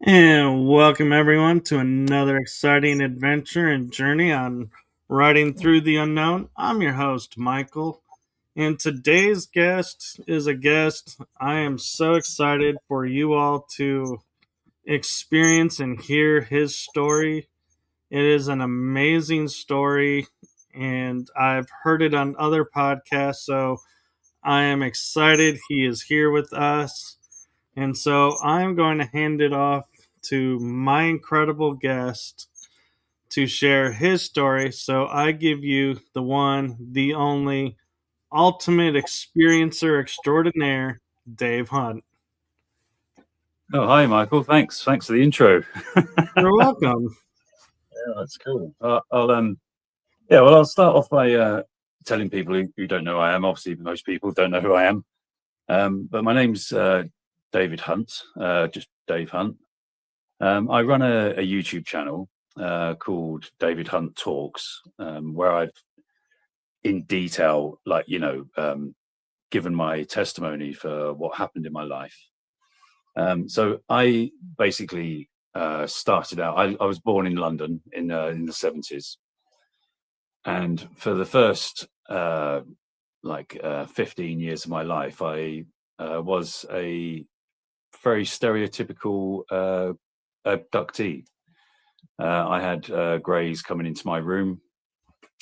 And welcome everyone to another exciting adventure and journey on riding through the unknown. I'm your host, Michael, and today's guest is a guest I am so excited for you all to experience and hear his story. It is an amazing story, and I've heard it on other podcasts, so I am excited he is here with us. And so I'm going to hand it off to my incredible guest to share his story. So I give you the one, the only, ultimate experiencer extraordinaire, Dave Hunt. Oh, hi, Michael. Thanks for the intro. You're welcome. Yeah, that's cool. I'll start off by telling people who don't know who I am. Obviously, most people don't know who I am. But my name's David Hunt, just Dave Hunt. I run a YouTube channel called David Hunt Talks, where I've, in detail, given my testimony for what happened in my life. So I basically started out. I was born in London in the 70s, and for the first 15 years of my life, I was a very stereotypical abductee. I had greys coming into my room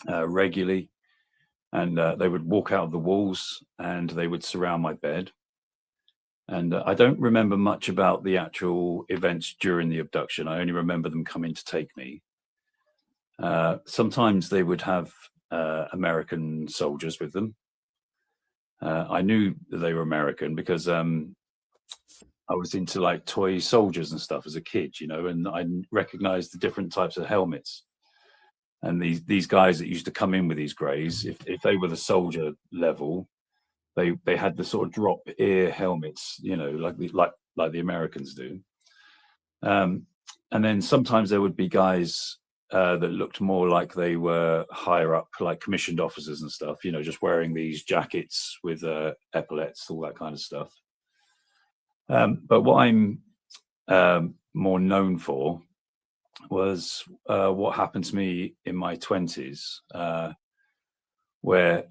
regularly, and they would walk out of the walls and they would surround my bed. And I don't remember much about the actual events during the abduction. I only remember them coming to take me. Sometimes they would have American soldiers with them. I knew that they were American because I was into like toy soldiers and stuff as a kid, and I recognized the different types of helmets. And these guys that used to come in with these greys, if they were the soldier level, they had the sort of drop ear helmets, like the Americans do. And then sometimes there would be guys that looked more like they were higher up, like commissioned officers and stuff, just wearing these jackets with epaulets, all that kind of stuff. But what I'm more known for was what happened to me in my 20s, where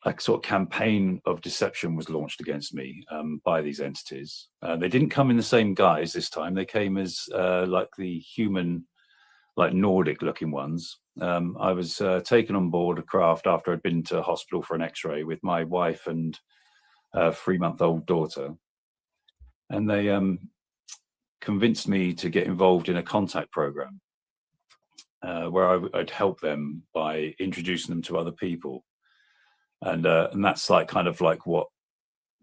a sort of campaign of deception was launched against me by these entities. They didn't come in the same guise this time. They came as like the human, like Nordic looking ones. I was taken on board a craft after I'd been to hospital for an x-ray with my wife and 3-month-old daughter. And they convinced me to get involved in a contact program where I'd help them by introducing them to other people. And that's like kind of like what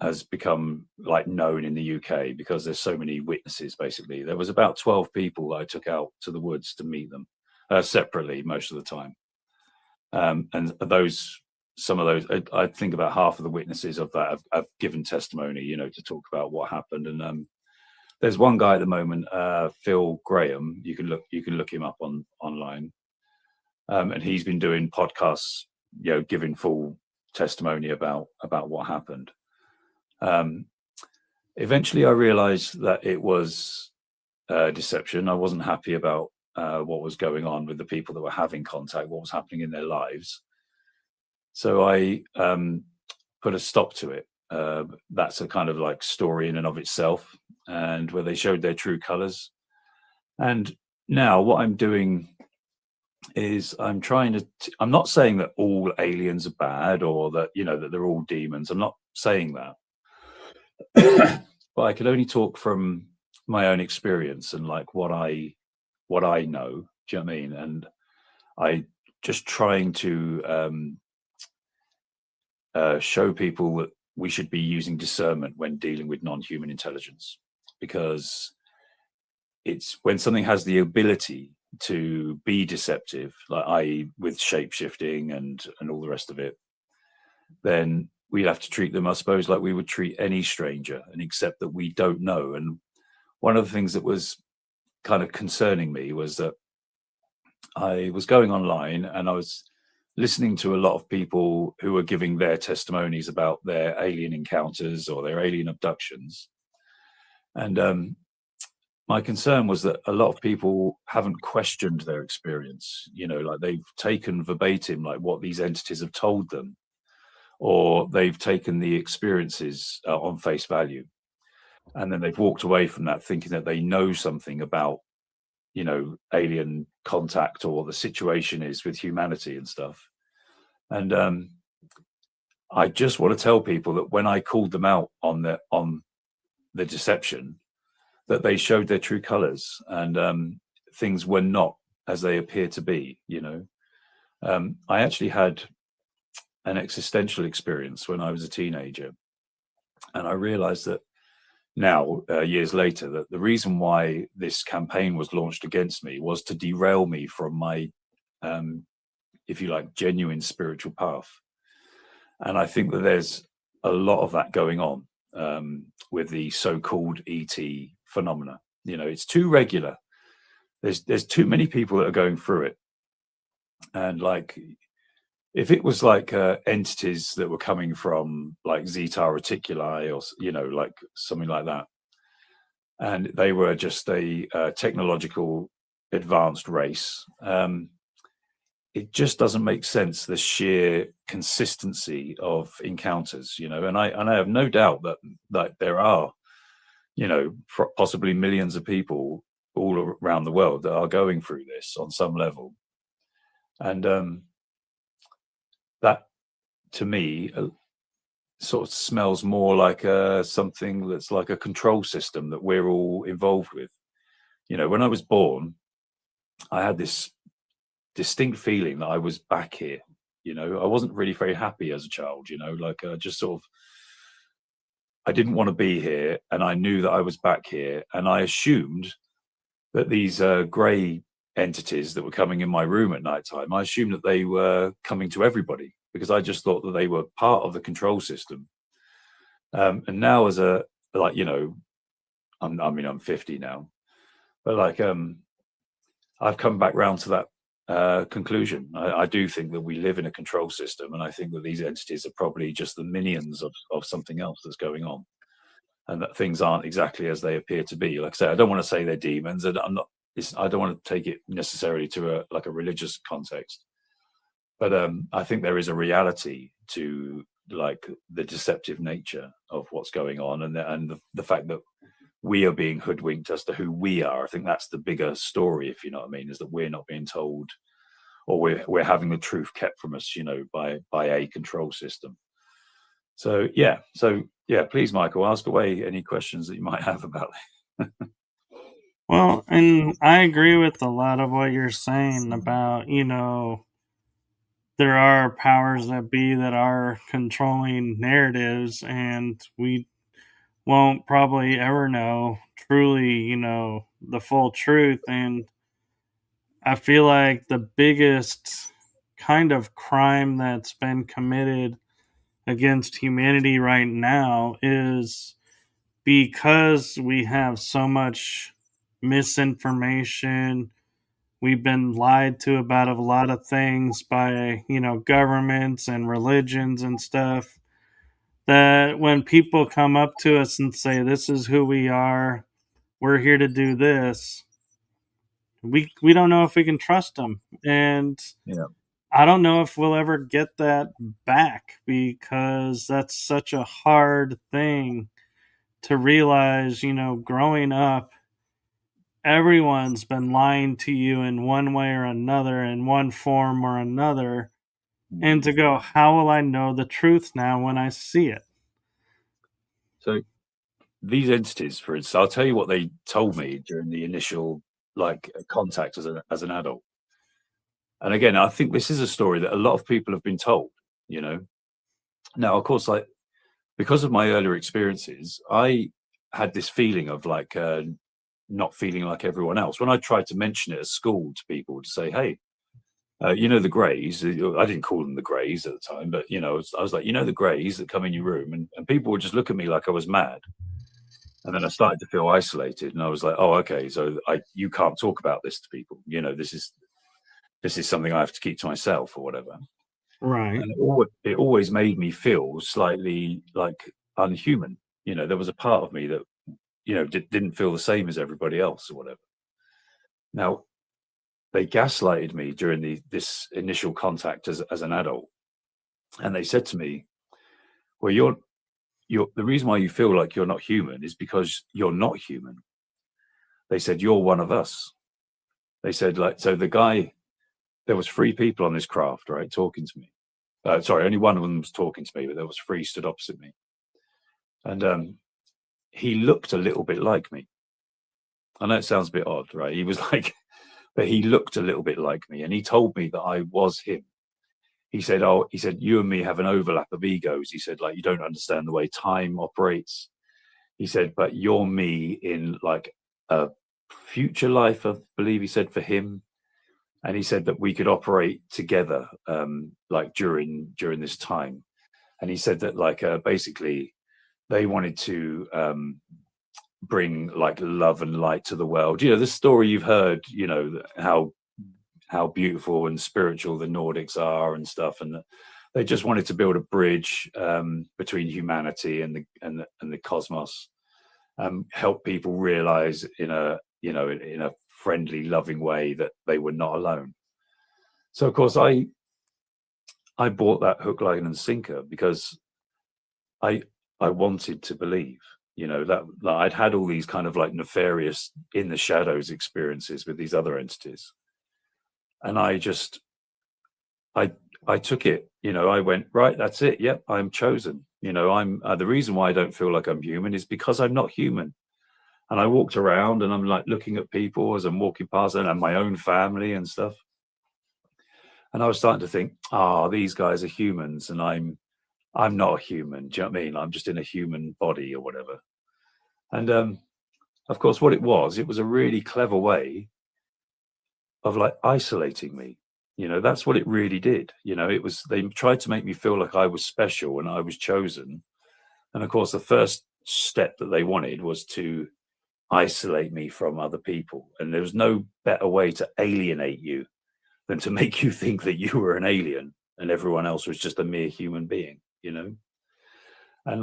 has become like known in the UK, because there's so many witnesses. Basically, there was about 12 people that I took out to the woods to meet them separately most of the time. And some of those, I think about half of the witnesses of that have given testimony, to talk about what happened. And there's one guy at the moment, Phil Graham. You can look him up online, and he's been doing podcasts, giving full testimony about what happened. Eventually I realized that it was deception. I wasn't happy about what was going on with the people that were having contact, what was happening in their lives. So I put a stop to it. That's a kind of like story in and of itself, and where they showed their true colors. And now what I'm doing is I'm not saying that all aliens are bad, or that that they're all demons. I'm not saying that. But I can only talk from my own experience and like what I know. Do you know what I mean? And I just trying to show people that we should be using discernment when dealing with non-human intelligence, because it's when something has the ability to be deceptive, like i.e. with shape shifting and all the rest of it, then we have to treat them, I suppose, like we would treat any stranger, and accept that we don't know. And one of the things that was kind of concerning me was that I was going online and I was listening to a lot of people who were giving their testimonies about their alien encounters or their alien abductions. And my concern was that a lot of people haven't questioned their experience. Like they've taken verbatim like what these entities have told them, or they've taken the experiences on face value, and then they've walked away from that thinking that they know something about alien contact or what the situation is with humanity and stuff. And I just want to tell people that when I called them out on the deception, that they showed their true colors, and things were not as they appear to be. I actually had an existential experience when I was a teenager, and I realized that now, years later, that the reason why this campaign was launched against me was to derail me from my, if you like, genuine spiritual path. And I think that there's a lot of that going on with the so-called ET phenomena. It's too regular. There's too many people that are going through it. And like, if it was like entities that were coming from like Zeta Reticuli or, like something like that, and they were just a technological advanced race, it just doesn't make sense, the sheer consistency of encounters, and I have no doubt that there are, possibly millions of people all around the world that are going through this on some level. And that, to me, sort of smells more like something that's like a control system that we're all involved with. When I was born, I had this distinct feeling that I was back here. I wasn't really very happy as a child, like just sort of, I didn't want to be here, and I knew that I was back here, and I assumed that these grey entities that were coming in my room at night time, I assumed that they were coming to everybody, because I just thought that they were part of the control system. And now as a, like, I'm 50 now, but like, I've come back round to that conclusion. I do think that we live in a control system, and I think that these entities are probably just the minions of something else that's going on, and that things aren't exactly as they appear to be. Like I say, I don't want to say they're demons, and I don't want to take it necessarily to a religious context, but I think there is a reality to like the deceptive nature of what's going on, and the fact that we are being hoodwinked as to who we are. I think that's the bigger story, if you know what I mean, is that we're not being told, or we're having the truth kept from us, by a control system. So yeah, please, Michael, ask away any questions that you might have about it. Well, and I agree with a lot of what you're saying about, there are powers that be that are controlling narratives, and we won't probably ever know truly, the full truth. And I feel like the biggest kind of crime that's been committed against humanity right now is because we have so much misinformation. We've been lied to about a lot of things by, governments and religions and stuff. That when people come up to us and say, "This is who we are, we're here to do this," we don't know if we can trust them. And Yeah. I don't know if we'll ever get that back, because that's such a hard thing to realize. Growing up, everyone's been lying to you in one way or another, in one form or another. And to go, how will I know the truth now when I see it? So these entities, for instance, I'll tell you what they told me during the initial like contact as an adult. And again, I think this is a story that a lot of people have been told. Now, of course, like, because of my earlier experiences, I had this feeling of like not feeling like everyone else. When I tried to mention it at school to people, to say, "Hey, the greys," I didn't call them the greys at the time, but I was like, the greys that come in your room, and people would just look at me like I was mad. And then I started to feel isolated, and I was like, "Oh, okay, so you can't talk about this to people. This is something I have to keep to myself, or whatever." Right. And it always made me feel slightly like unhuman. There was a part of me that didn't feel the same as everybody else or whatever. Now, they gaslighted me during this initial contact as an adult, and they said to me, "Well, you're the reason why you feel like you're not human is because you're not human." They said, "You're one of us." They said, like, so there was 3 people on this craft, right, talking to me. Sorry, only one of them was talking to me, but there was 3 stood opposite me, and he looked a little bit like me. I know it sounds a bit odd, right? He was like, but he looked a little bit like me, and he told me that I was him. He said, "Oh, he said you and me have an overlap of egos." He said, "Like, you don't understand the way time operates." He said, "But you're me in like a future life, I believe," he said, for him. And he said that we could operate together, like during this time. And he said that, like, basically they wanted to bring like love and light to the world. The story you've heard, how beautiful and spiritual the Nordics are and stuff, and they just wanted to build a bridge between humanity and the cosmos, help people realize in a friendly, loving way that they were not alone. So of course I bought that hook, line, and sinker because I wanted to believe, that I'd had all these kind of like nefarious in the shadows experiences with these other entities, and I took it. I went, right, that's it. Yep, I'm chosen. I'm the reason why I don't feel like I'm human is because I'm not human. And I walked around and I'm like looking at people as I'm walking past them and my own family and stuff. And I was starting to think, these guys are humans and I'm not a human. Do you know what I mean? I'm just in a human body or whatever. And of course, what it was a really clever way of like isolating me. That's what it really did. They tried to make me feel like I was special and I was chosen. And of course, the first step that they wanted was to isolate me from other people. And there was no better way to alienate you than to make you think that you were an alien and everyone else was just a mere human being, And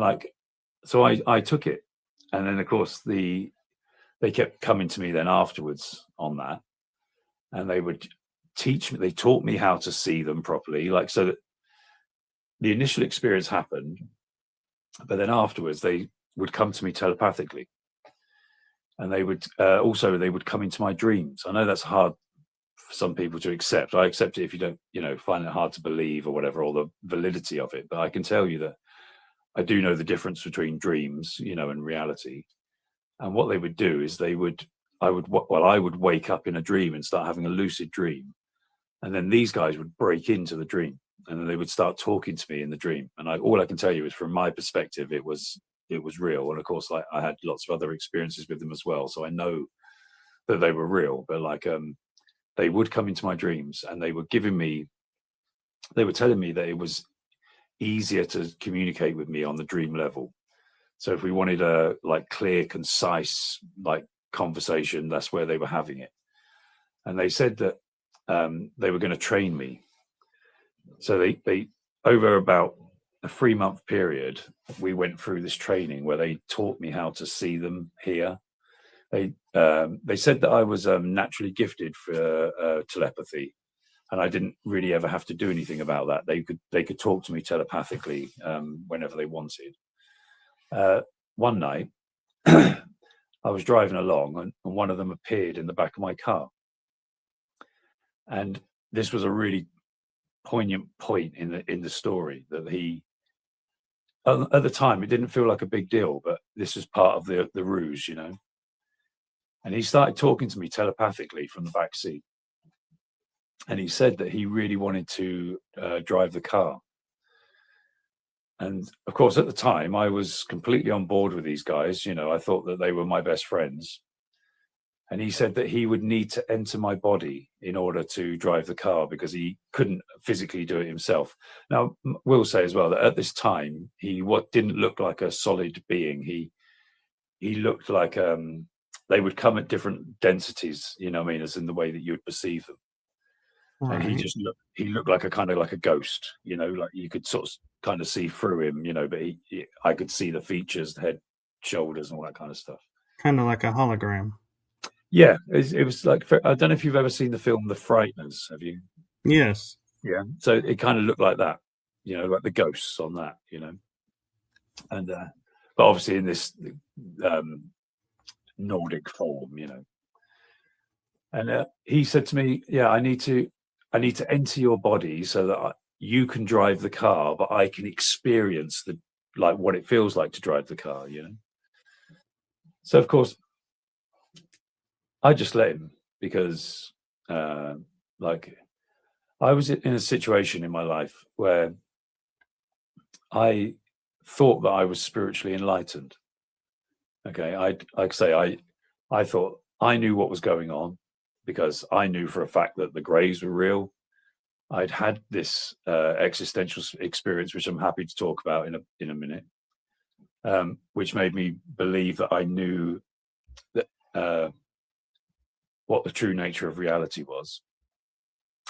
like, so I took it. And then of course they kept coming to me then afterwards on that. And they would they taught me how to see them properly. Like, so that the initial experience happened, but then afterwards they would come to me telepathically. And they would they would come into my dreams. I know that's hard for some people to accept. I accept it if you don't, find it hard to believe or whatever, or the validity of it. But I can tell you that I do know the difference between dreams, and reality. And what they would do is I would wake up in a dream and start having a lucid dream. And then these guys would break into the dream and then they would start talking to me in the dream. And all I can tell you is from my perspective, it was real. And of course, like, I had lots of other experiences with them as well. So I know that they were real, but like, they would come into my dreams and they were telling me that it was easier to communicate with me on the dream level. So if we wanted a like clear, concise, like conversation, that's where they were having it. And they said that they were going to train me. So they over about a 3-month period, we went through this training where they taught me how to see them here. They said that I was naturally gifted for telepathy, and I didn't really ever have to do anything about that. They could talk to me telepathically whenever they wanted. One night, I was driving along, and one of them appeared in the back of my car. And this was a really poignant point in the story that at the time, it didn't feel like a big deal, but this was part of the ruse, And he started talking to me telepathically from the back seat. And he said that he really wanted to drive the car. And of course, at the time, I was completely on board with these guys. I thought that they were my best friends. And he said that he would need to enter my body in order to drive the car because he couldn't physically do it himself. Now, we'll say as well that at this time, he didn't look like a solid being. He looked like they would come at different densities, as in the way that you would perceive them. Right. And he looked like a kind of like a ghost, like you could sort of kind of see through him, but I could see the features, the head, shoulders, and all that kind of stuff. Kind of like a hologram. Yeah, it was like, I don't know if you've ever seen the film The Frighteners. Have you? Yes. Yeah. So it kind of looked like that, like the ghosts on that, and but obviously in this um, Nordic form. And he said to me, "Yeah, I need to enter your body so that you can drive the car, but I can experience what it feels like to drive the car." So of course, I just let him because, like, I was in a situation in my life where I thought that I was spiritually enlightened. Okay, I thought I knew what was going on because I knew for a fact that the graves were real. I'd had this existential experience, which I'm happy to talk about in a minute, which made me believe that I knew that what the true nature of reality was.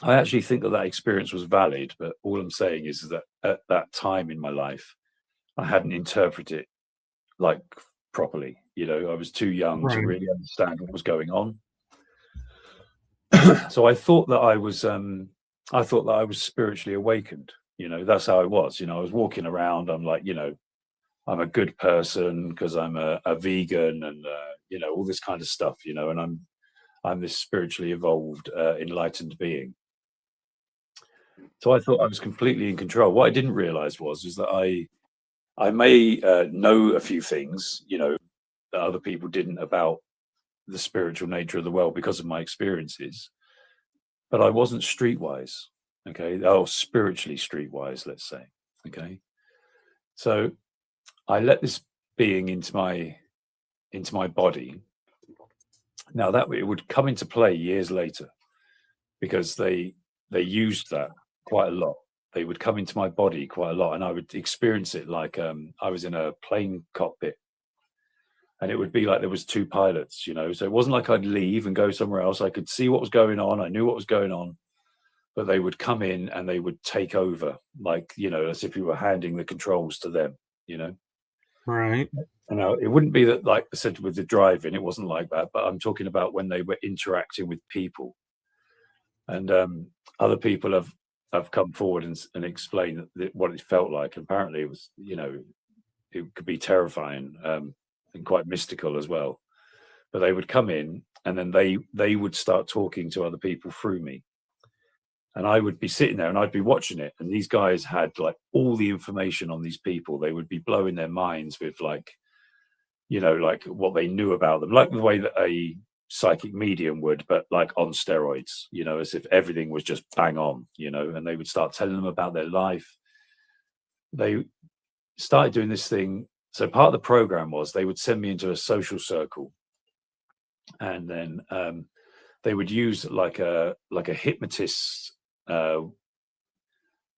I actually think that that experience was valid, but all I'm saying is that at that time in my life, I hadn't interpreted it like properly. I was too young to Right. really understand what was going on. So I thought that I thought that I was spiritually awakened. That's how I was. I was walking around. I'm like, I'm a good person because I'm a vegan and all this kind of stuff. And I'm this spiritually evolved, enlightened being. So I thought I was completely in control. What I didn't realize was that I may know a few things, that other people didn't about the spiritual nature of the world because of my experiences, but I wasn't streetwise. Okay, spiritually streetwise, let's say. Okay, so I let this being into my body. Now that it would come into play years later because they used that quite a lot. They would come into my body quite a lot, and I would experience it like I was in a plane cockpit, and it would be like there was two pilots. So it wasn't like I'd leave and go somewhere else. I could see what was going on. I knew what was going on, but they would come in and they would take over, like as if you were handing the controls to them. Right. And now it wouldn't be that, like I said, with the driving, it wasn't like that. But I'm talking about when they were interacting with people, and other people have come forward and explained what it felt like. Apparently, it was it could be terrifying and quite mystical as well. But they would come in and then they would start talking to other people through me, and I would be sitting there and I'd be watching it. And these guys had like all the information on these people. They would be blowing their minds with like what they knew about them, like the way that a psychic medium would, but like on steroids, as if everything was just bang on, and they would start telling them about their life. They started doing this thing. So part of the program was they would send me into a social circle, and then they would use like a hypnotist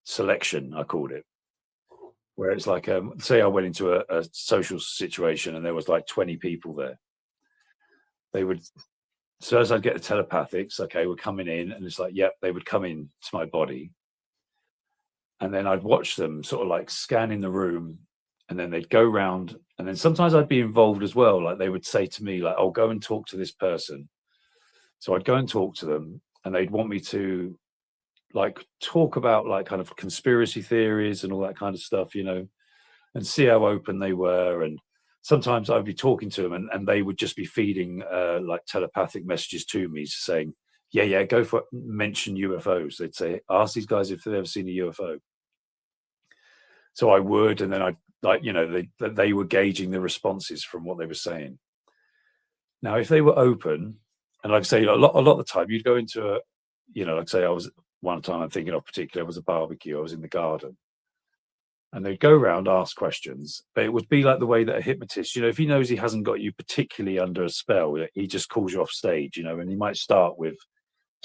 selection, I called it, where it's like say I went into a social situation and there was like 20 people there. They would, so as I'd get the telepathics, okay, we're coming in, and it's like, yep, they would come in to my body, and then I'd watch them sort of like scanning the room, and then they'd go round, and then sometimes I'd be involved as well. Like they would say to me, like, "Oh, go and talk to this person." So I'd go and talk to them, and they'd want me to like talk about like kind of conspiracy theories and all that kind of stuff, and see how open they were. And sometimes I'd be talking to them, and they would just be feeding like telepathic messages to me saying, yeah, go for it, mention UFOs. They'd say, ask these guys if they've ever seen a UFO. So I would, and then I'd like, they were gauging the responses from what they were saying. Now, if they were open, and like I say, a lot of the time you'd go into like say I was one time I'm thinking of particularly, was a barbecue. I was in the garden, and they'd go around, ask questions, but it would be like the way that a hypnotist, if he knows he hasn't got you particularly under a spell, he just calls you off stage, and he might start with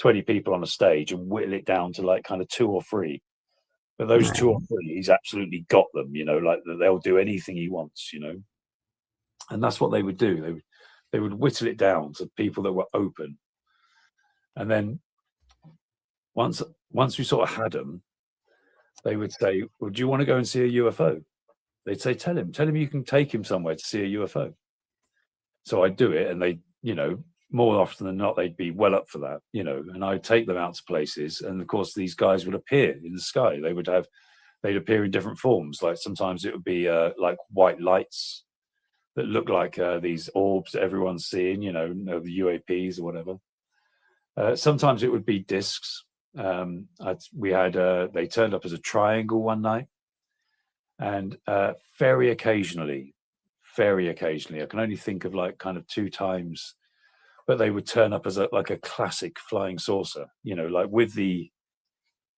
20 people on a stage and whittle it down to like kind of 2 or 3. But those Right. 2 or 3, he's absolutely got them, like they'll do anything he wants, and that's what they would do. They would whittle it down to people that were open. And then once we sort of had them, they would say, well, do you want to go and see a UFO? They'd say, tell him you can take him somewhere to see a UFO. So I'd do it, and they, more often than not, they'd be well up for that, and I'd take them out to places. And of course, these guys would appear in the sky. They'd appear in different forms. Like sometimes it would be like white lights that look like these orbs that everyone's seeing, the UAPs or whatever. Sometimes it would be discs. They turned up as a triangle one night, and very occasionally, I can only think of like kind of 2 times, but they would turn up as a classic flying saucer, like with the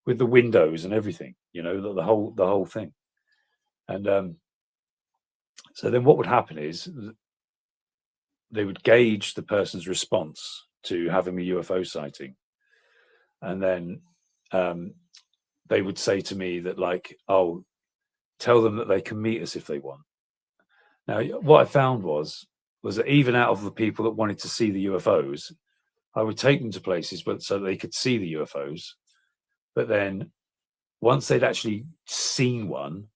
windows and everything, the whole thing. And so then what would happen is they would gauge the person's response to having a UFO sighting, and then they would say to me that, like, oh, tell them that they can meet us if they want. Now, what I found was that even out of the people that wanted to see the UFOs, I would take them to places so that they could see the UFOs. But then once they'd actually seen one,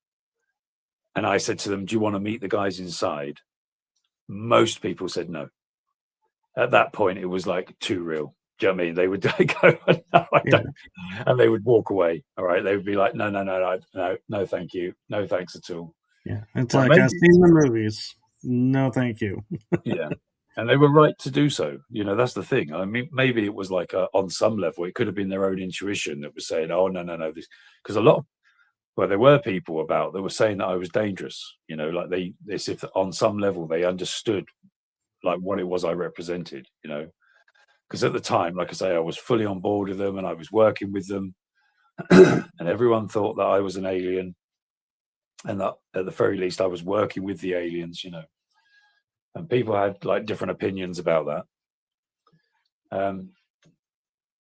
and I said to them, do you want to meet the guys inside? Most people said no. At that point, it was like too real. Do you know what I mean? They would go, no, I don't. And they would walk away. All right. They would be like, no, thank you. No, thanks at all. Yeah. It's now, like, I've seen the movies. No, thank you. Yeah. And they were right to do so. That's the thing. I mean, maybe it was like on some level, it could have been their own intuition that was saying, oh, no. Because there were people about that were saying that I was dangerous, like if on some level they understood like what it was I represented, because at the time, like I say, I was fully on board with them and I was working with them and everyone thought that I was an alien and that at the very least I was working with the aliens, and people had like different opinions about that.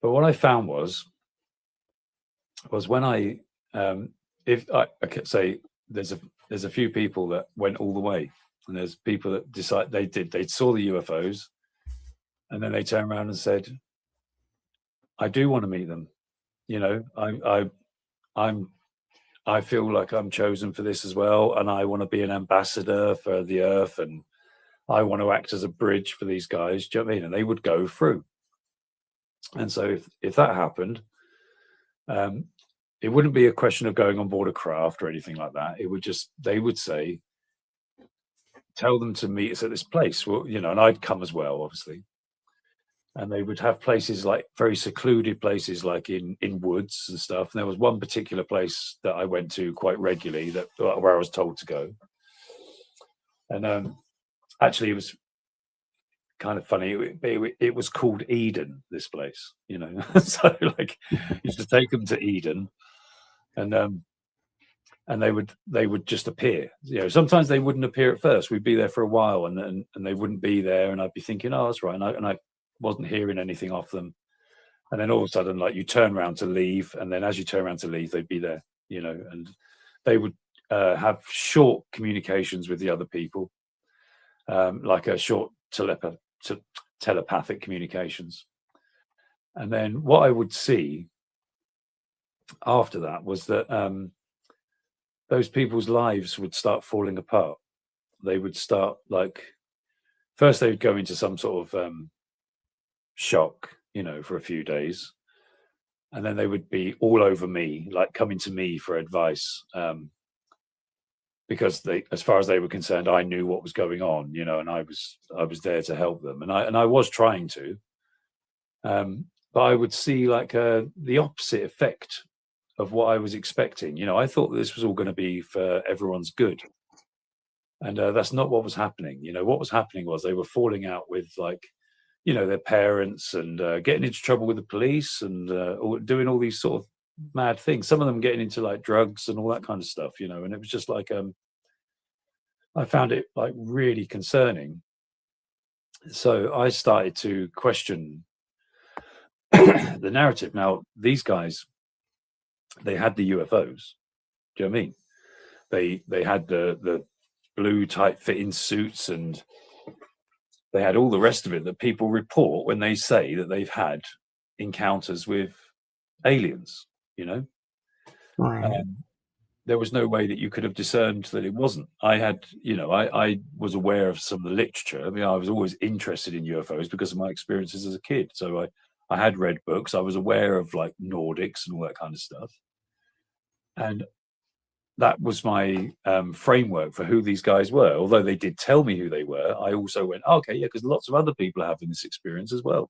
But what I found was when I, if I could say there's a few people that went all the way, and there's people that decide they saw the UFOs, and then they turned around and said, I do want to meet them. I feel like I'm chosen for this as well, and I want to be an ambassador for the Earth, and I want to act as a bridge for these guys. Do you know what I mean? And they would go through. And so if that happened, it wouldn't be a question of going on board a craft or anything like that. They would say, tell them to meet us at this place. Well, and I'd come as well, obviously. And they would have places like very secluded places, like in woods and stuff. And there was one particular place that I went to quite regularly where I was told to go. And actually, it was kind of funny. It was called Eden, this place, So like, used to take them to Eden, and they would just appear. Sometimes they wouldn't appear at first. We'd be there for a while, and they wouldn't be there, and I'd be thinking, oh, that's right, and I wasn't hearing anything off them. And then all of a sudden, like, you turn around to leave, and then as you turn around to leave, they'd be there, and they would have short communications with the other people, like a short telepathic communications. And then what I would see after that was that those people's lives would start falling apart. They would start, like, first they would go into some sort of shock, for a few days, and then they would be all over me, like coming to me for advice, because as far as they were concerned, I knew what was going on, and I was there to help them, and I was trying to, but I would see like the opposite effect of what I was expecting. I thought this was all going to be for everyone's good, and that's not what was happening. What was happening was they were falling out with, like, their parents, and getting into trouble with the police, and doing all these sort of mad things. Some of them getting into like drugs and all that kind of stuff, and it was just like, I found it like really concerning. So I started to question the narrative. Now, these guys, they had the UFOs. Do you know what I mean? They had the blue tight fitting suits, and they had all the rest of it that people report when they say that they've had encounters with aliens, Right. there was no way that you could have discerned that it wasn't. I had, I was aware of some of the literature. I mean, I was always interested in UFOs because of my experiences as a kid. So I had read books. I was aware of like Nordics and all that kind of stuff. And that was my framework for who these guys were. Although they did tell me who they were, I also went, okay, yeah, because lots of other people are having this experience as well,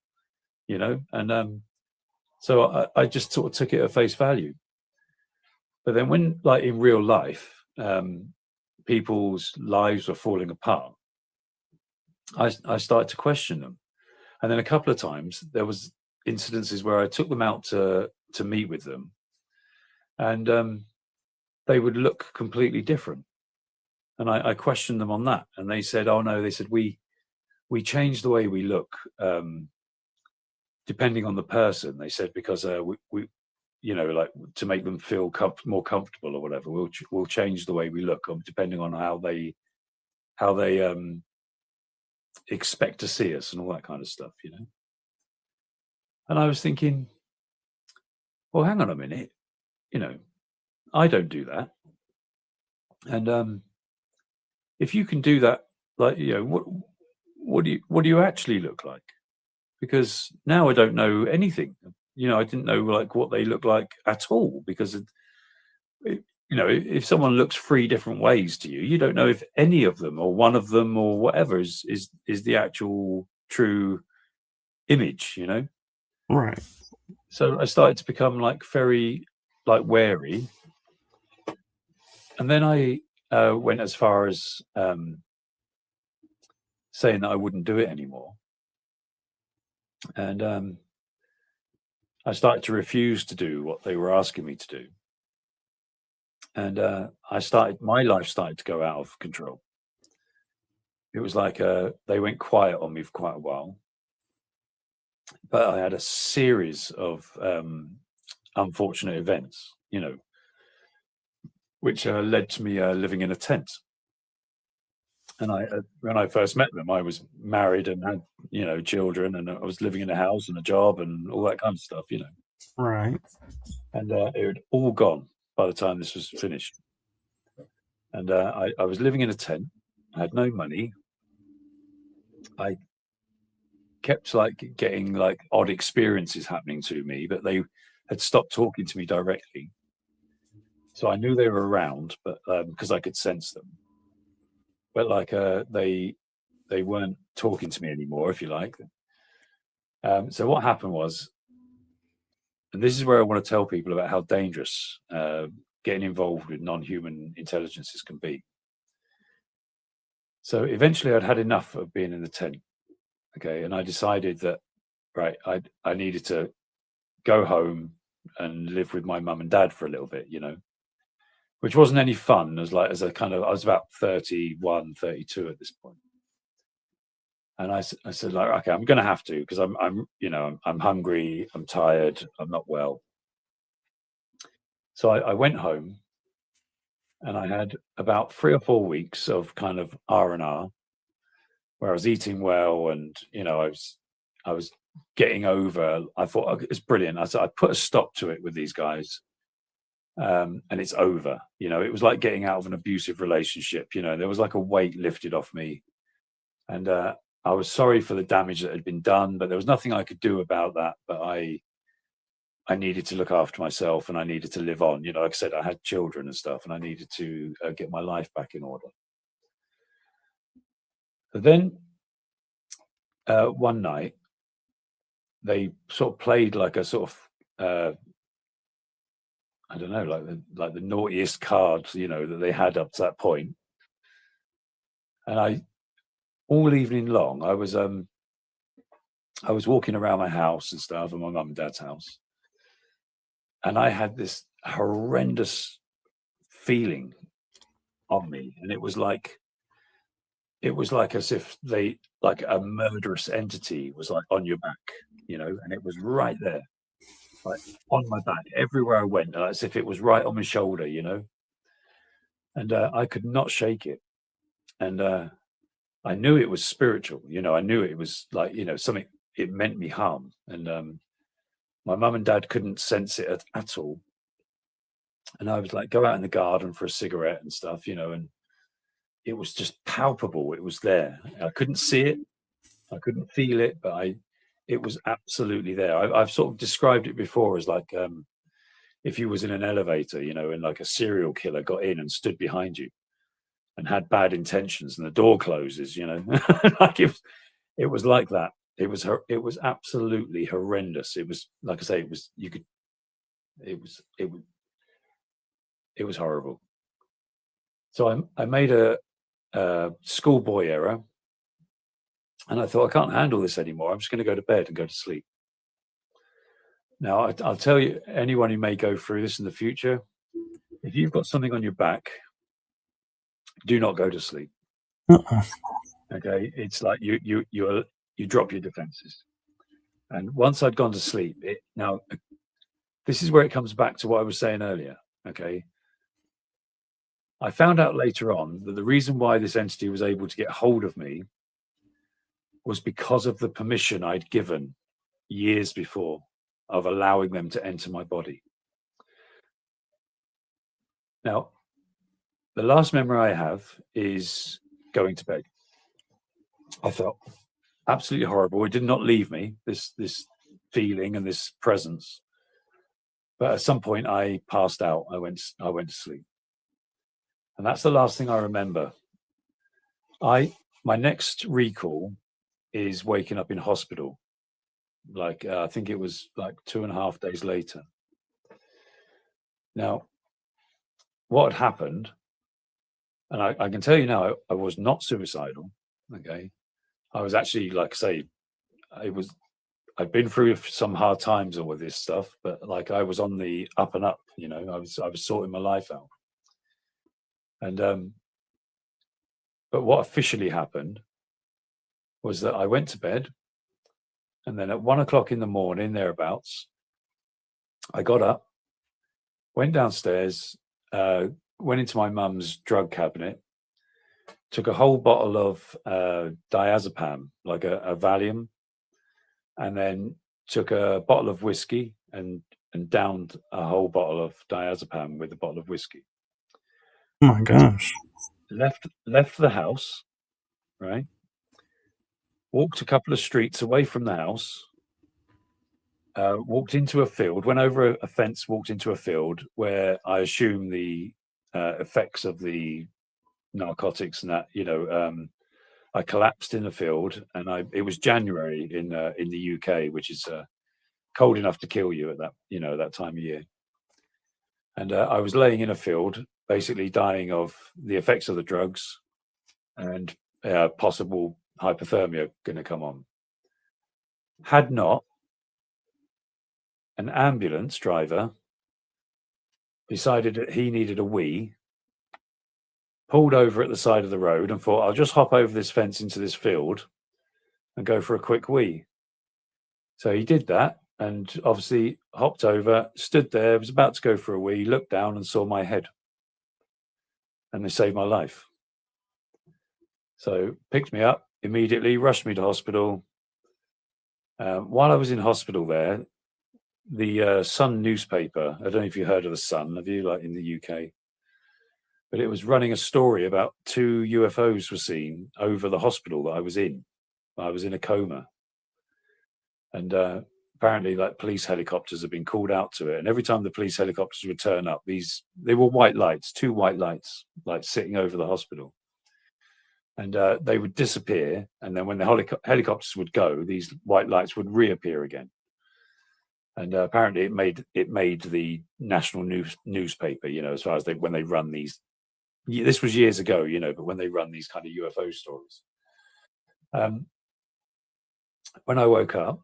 And so I just sort of took it at face value. But then when, like in real life, people's lives were falling apart, I started to question them. And then a couple of times there was incidences where I took them out to meet with them, and they would look completely different. And I questioned them on that, and they said, "Oh no," they said, "we change the way we look depending on the person." They said because we like to make them feel more comfortable or whatever. We'll change the way we look depending on how they expect to see us and all that kind of stuff. And I was thinking, well, hang on a minute, I don't do that. And if you can do that, like, what do you actually look like? Because now I don't know anything. I didn't know like what they look like at all, because if someone looks three different ways to you, you don't know if any of them or one of them or whatever is the actual true image, Right. So I started to become like very like wary, and then I went as far as saying that I wouldn't do it anymore, and I started to refuse to do what they were asking me to do, and my life started to go out of control. It was like they went quiet on me for quite a while, but I had a series of unfortunate events, which led to me living in a tent. And when I first met them, I was married and had, children, and I was living in a house and a job and all that kind of stuff, Right. And it had all gone by the time this was finished. And I was living in a tent. I had no money. I kept like getting like odd experiences happening to me, but they had stopped talking to me directly. So I knew they were around, but because I could sense them. But like they weren't talking to me anymore, if you like. So what happened was, and this is where I want to tell people about how dangerous getting involved with non-human intelligences can be. So eventually I'd had enough of being in the tent. Okay. And I decided that, right, I needed to go home and live with my mum and dad for a little bit, which wasn't any fun. I was about 31, 32 at this point. And I said, like, okay, I'm going to have to, because I'm hungry, I'm tired, I'm not well. So I went home, and I had about 3 or 4 weeks of kind of R&R, where I was eating well, and I was getting over. I thought, okay, it's brilliant. I put a stop to it with these guys, and it's over. It was like getting out of an abusive relationship. There was like a weight lifted off me, and I was sorry for the damage that had been done, but there was nothing I could do about that. But I needed to look after myself, and I needed to live on. Like I said, I had children and stuff, and I needed to get my life back in order. But then one night, they sort of played like a sort of I don't know, like the naughtiest cards, that they had up to that point. And all evening long, I was walking around my house and stuff, and my mum and dad's house, and I had this horrendous feeling on me, and it was like as if like a murderous entity was like on your back, and it was right there, like on my back, everywhere I went, as if it was right on my shoulder, and I could not shake it, and I knew it was spiritual, I knew it was like, something, it meant me harm, and my mum and dad couldn't sense it at all. And I was like, go out in the garden for a cigarette and stuff, and it was just palpable. It was there. I couldn't see it. I couldn't feel it, but it was absolutely there. I've sort of described it before as like, if you was in an elevator, and like a serial killer got in and stood behind you and had bad intentions and the door closes, like it was like that. It was absolutely horrendous. It was, like I say, it was horrible. So I made a schoolboy error, and I thought, I can't handle this anymore. I'm just going to go to bed and go to sleep. Now, I'll tell you, anyone who may go through this in the future, if you've got something on your back, do not go to sleep. Okay, it's like you drop your defenses. And once I'd gone to sleep, now this is where it comes back to what I was saying earlier. Okay, I found out later on that the reason why this entity was able to get hold of me was because of the permission I'd given years before of allowing them to enter my body. Now, the last memory I have is going to bed. I felt absolutely horrible. It did not leave me, this feeling and this presence. But at some point I passed out. I went to sleep. And that's the last thing I remember. My next recall is waking up in hospital. Like I think it was like 2.5 days later. Now, what had happened, and I can tell you now, I was not suicidal. Okay, I was actually, like I say, I'd been through some hard times and with this stuff, but like I was on the up and up. I was sorting my life out. And but what officially happened was that I went to bed, and then at 1 o'clock in the morning, thereabouts, I got up, went downstairs, went into my mum's drug cabinet, took a whole bottle of diazepam, like a Valium, and then took a bottle of whiskey and downed a whole bottle of diazepam with a bottle of whiskey. Oh my gosh. Left the house, right? Walked a couple of streets away from the house, walked into a field, went over a fence, walked into a field where I assume the effects of the narcotics and that, I collapsed in the field, and it was January in the UK, which is cold enough to kill you at that time of year. And I was laying in a field, basically dying of the effects of the drugs and possible hypothermia going to come on. Had not an ambulance driver decided that he needed a wee, pulled over at the side of the road and thought, I'll just hop over this fence into this field and go for a quick wee. So he did that, and obviously hopped over, stood there, was about to go for a wee, looked down and saw my head. And they saved my life. So picked me up immediately, rushed me to hospital. While I was in hospital there, the Sun newspaper, I don't know if you heard of the Sun, have you, like in the UK? But it was running a story about 2 UFOs were seen over the hospital that I was in. I was in a coma. And apparently, like, police helicopters have been called out to it. And every time the police helicopters would turn up, they were white lights, 2 white lights, like sitting over the hospital. And they would disappear. And then when the helicopters would go, these white lights would reappear again. And apparently it made the national newspaper, as far as when they run these. This was years ago, but when they run these kind of UFO stories. When I woke up,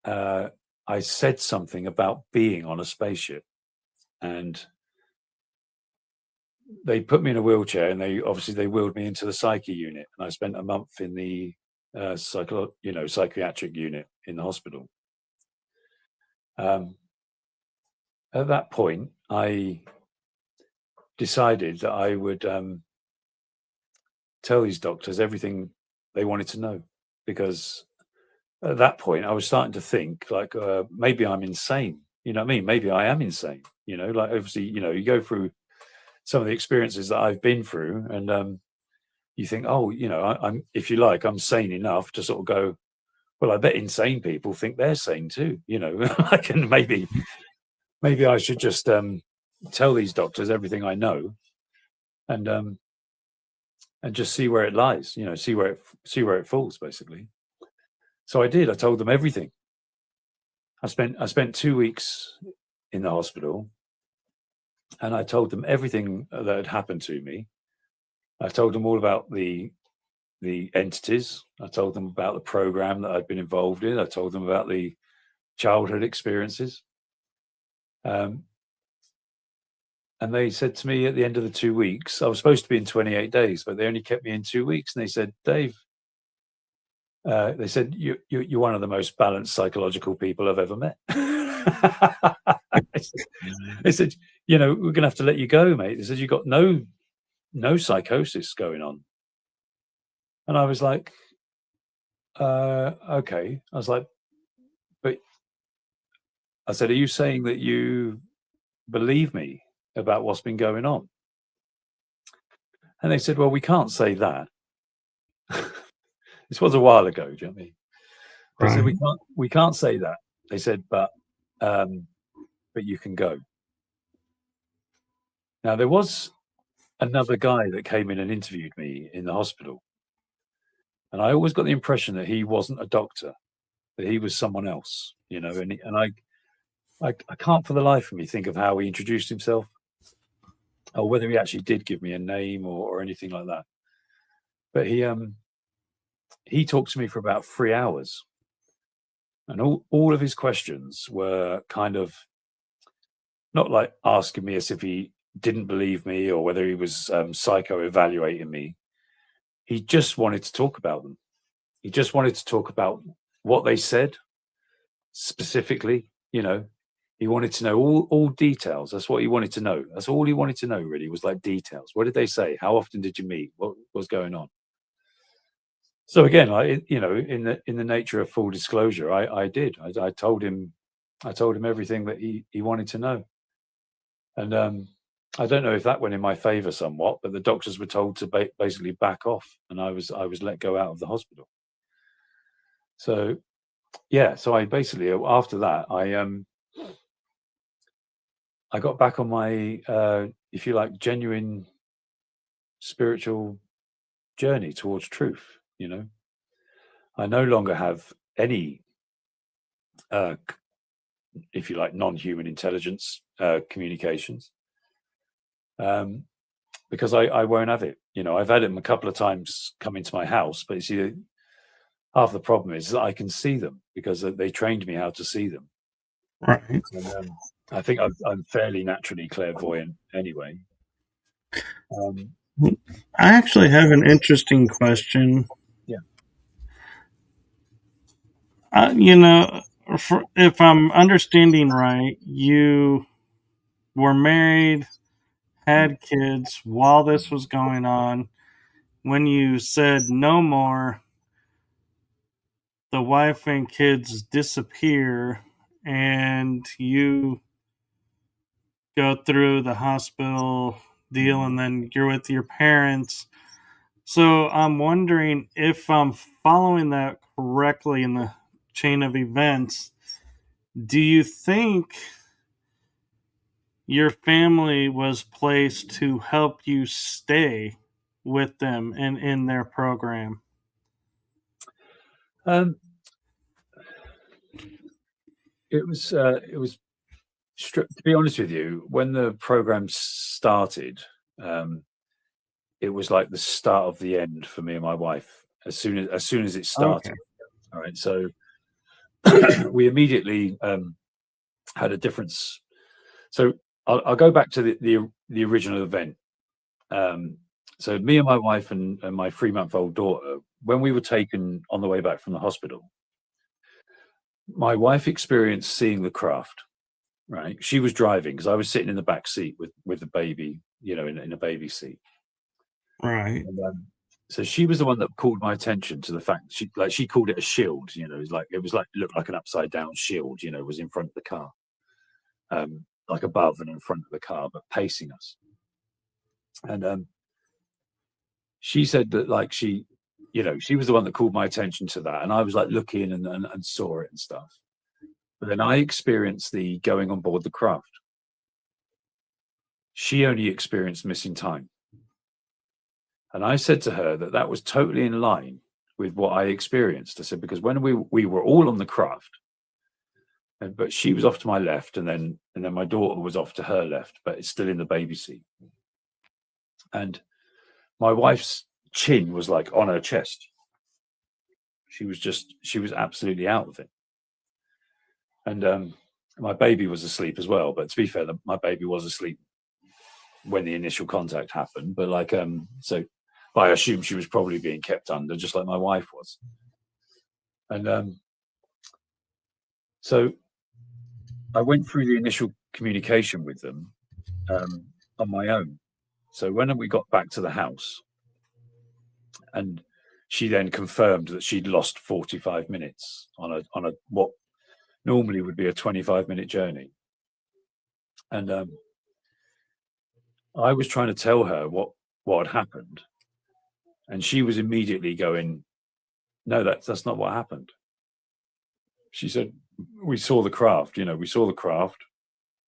I said something about being on a spaceship, and they put me in a wheelchair, and they wheeled me into the psyche unit, and I spent a month in the psychiatric unit in the hospital. At that point, I decided that I would tell these doctors everything they wanted to know, because at that point I was starting to think like maybe I'm insane. You know what I mean? Maybe I am insane. You know, like obviously, you know, you go through some of the experiences that I've been through, and you think, oh, you know, I'm, if you like, I'm sane enough to sort of go, well, I bet insane people think they're sane too. You know, I can maybe I should just tell these doctors everything I know, and just see where it lies. You know, see where it falls, basically. So I did. I told them everything. I spent 2 weeks in the hospital, and I told them everything that had happened to me. I told them all about the entities. I told them about the program that I'd been involved in. I told them about the childhood experiences. And they said to me at the end of the 2 weeks, I was supposed to be in 28 days, but they only kept me in 2 weeks. And they said, Dave, they said, you're one of the most balanced psychological people I've ever met. They said, you know, we're going to have to let you go, mate. They said, you've got no psychosis going on. And I was like, okay. I was like, but I said, are you saying that you believe me about what's been going on? And they said, well, we can't say that. This was a while ago, do you know what I mean? They said, we can't say that. They said, but you can go. Now, there was another guy that came in and interviewed me in the hospital. And I always got the impression that he wasn't a doctor, that he was someone else, you know, and I can't for the life of me think of how he introduced himself or whether he actually did give me a name or anything like that. But he talked to me for about 3 hours. And all of his questions were kind of not like asking me as if he didn't believe me or whether he was psycho-evaluating me. He just wanted to talk about them. He just wanted to talk about what they said specifically, you know. He wanted to know all details. That's what he wanted to know. That's all he wanted to know, really, was like details. What did they say? How often did you meet? What was going on? So again, you know, in the nature of full disclosure, I did. I told him everything that he wanted to know. And I don't know if that went in my favor somewhat, but the doctors were told to basically back off, and I was let go out of the hospital. So yeah, so I basically, after that, I got back on my if you like, genuine spiritual journey towards truth. You know, I no longer have any if you like, non-human intelligence communications, because I won't have it. You know, I've had them a couple of times come into my house, but you see, half the problem is that I can see them because they trained me how to see them. Right. And, I think I'm fairly naturally clairvoyant anyway. I actually have an interesting question. Yeah. You know, if I'm understanding right, you were married, had kids while this was going on. When you said no more, the wife and kids disappear, and you go through the hospital deal, and then you're with your parents. So I'm wondering if I'm following that correctly in the chain of events. Do you think your family was placed to help you stay with them and in their program? It was to be honest with you, when the program started, it was like the start of the end for me and my wife. As soon as it started, Okay. all right. So we immediately had a difference. So I'll go back to the original event. So me and my wife and my 3-month-old daughter, when we were taken on the way back from the hospital, my wife experienced seeing the craft. Right, she was driving because I was sitting in the back seat with the baby, you know, in a baby seat. Right. And, so she was the one that called my attention to the fact she called it a shield. You know, it was like looked like an upside down shield. You know, was in front of the car. like above and in front of the car, but pacing us. And she said that like she was the one that called my attention to that, and I was like looking and saw it and stuff. But then I experienced the going on board the craft. She only experienced missing time. And I said to her that that was totally in line with what I experienced. I said, because when we were all on the craft, but she was off to my left, and then my daughter was off to her left, but it's still in the baby seat. And my wife's chin was like on her chest. She was absolutely out of it. And my baby was asleep as well. But to be fair, my baby was asleep when the initial contact happened. But like, so I assume she was probably being kept under, just like my wife was. And so I went through the initial communication with them on my own. So when we got back to the house, and she then confirmed that she'd lost 45 minutes on a what normally would be a 25-minute journey. And I was trying to tell her what had happened, and she was immediately going, "No, that's not what happened." She said, "We saw the craft, we saw the craft,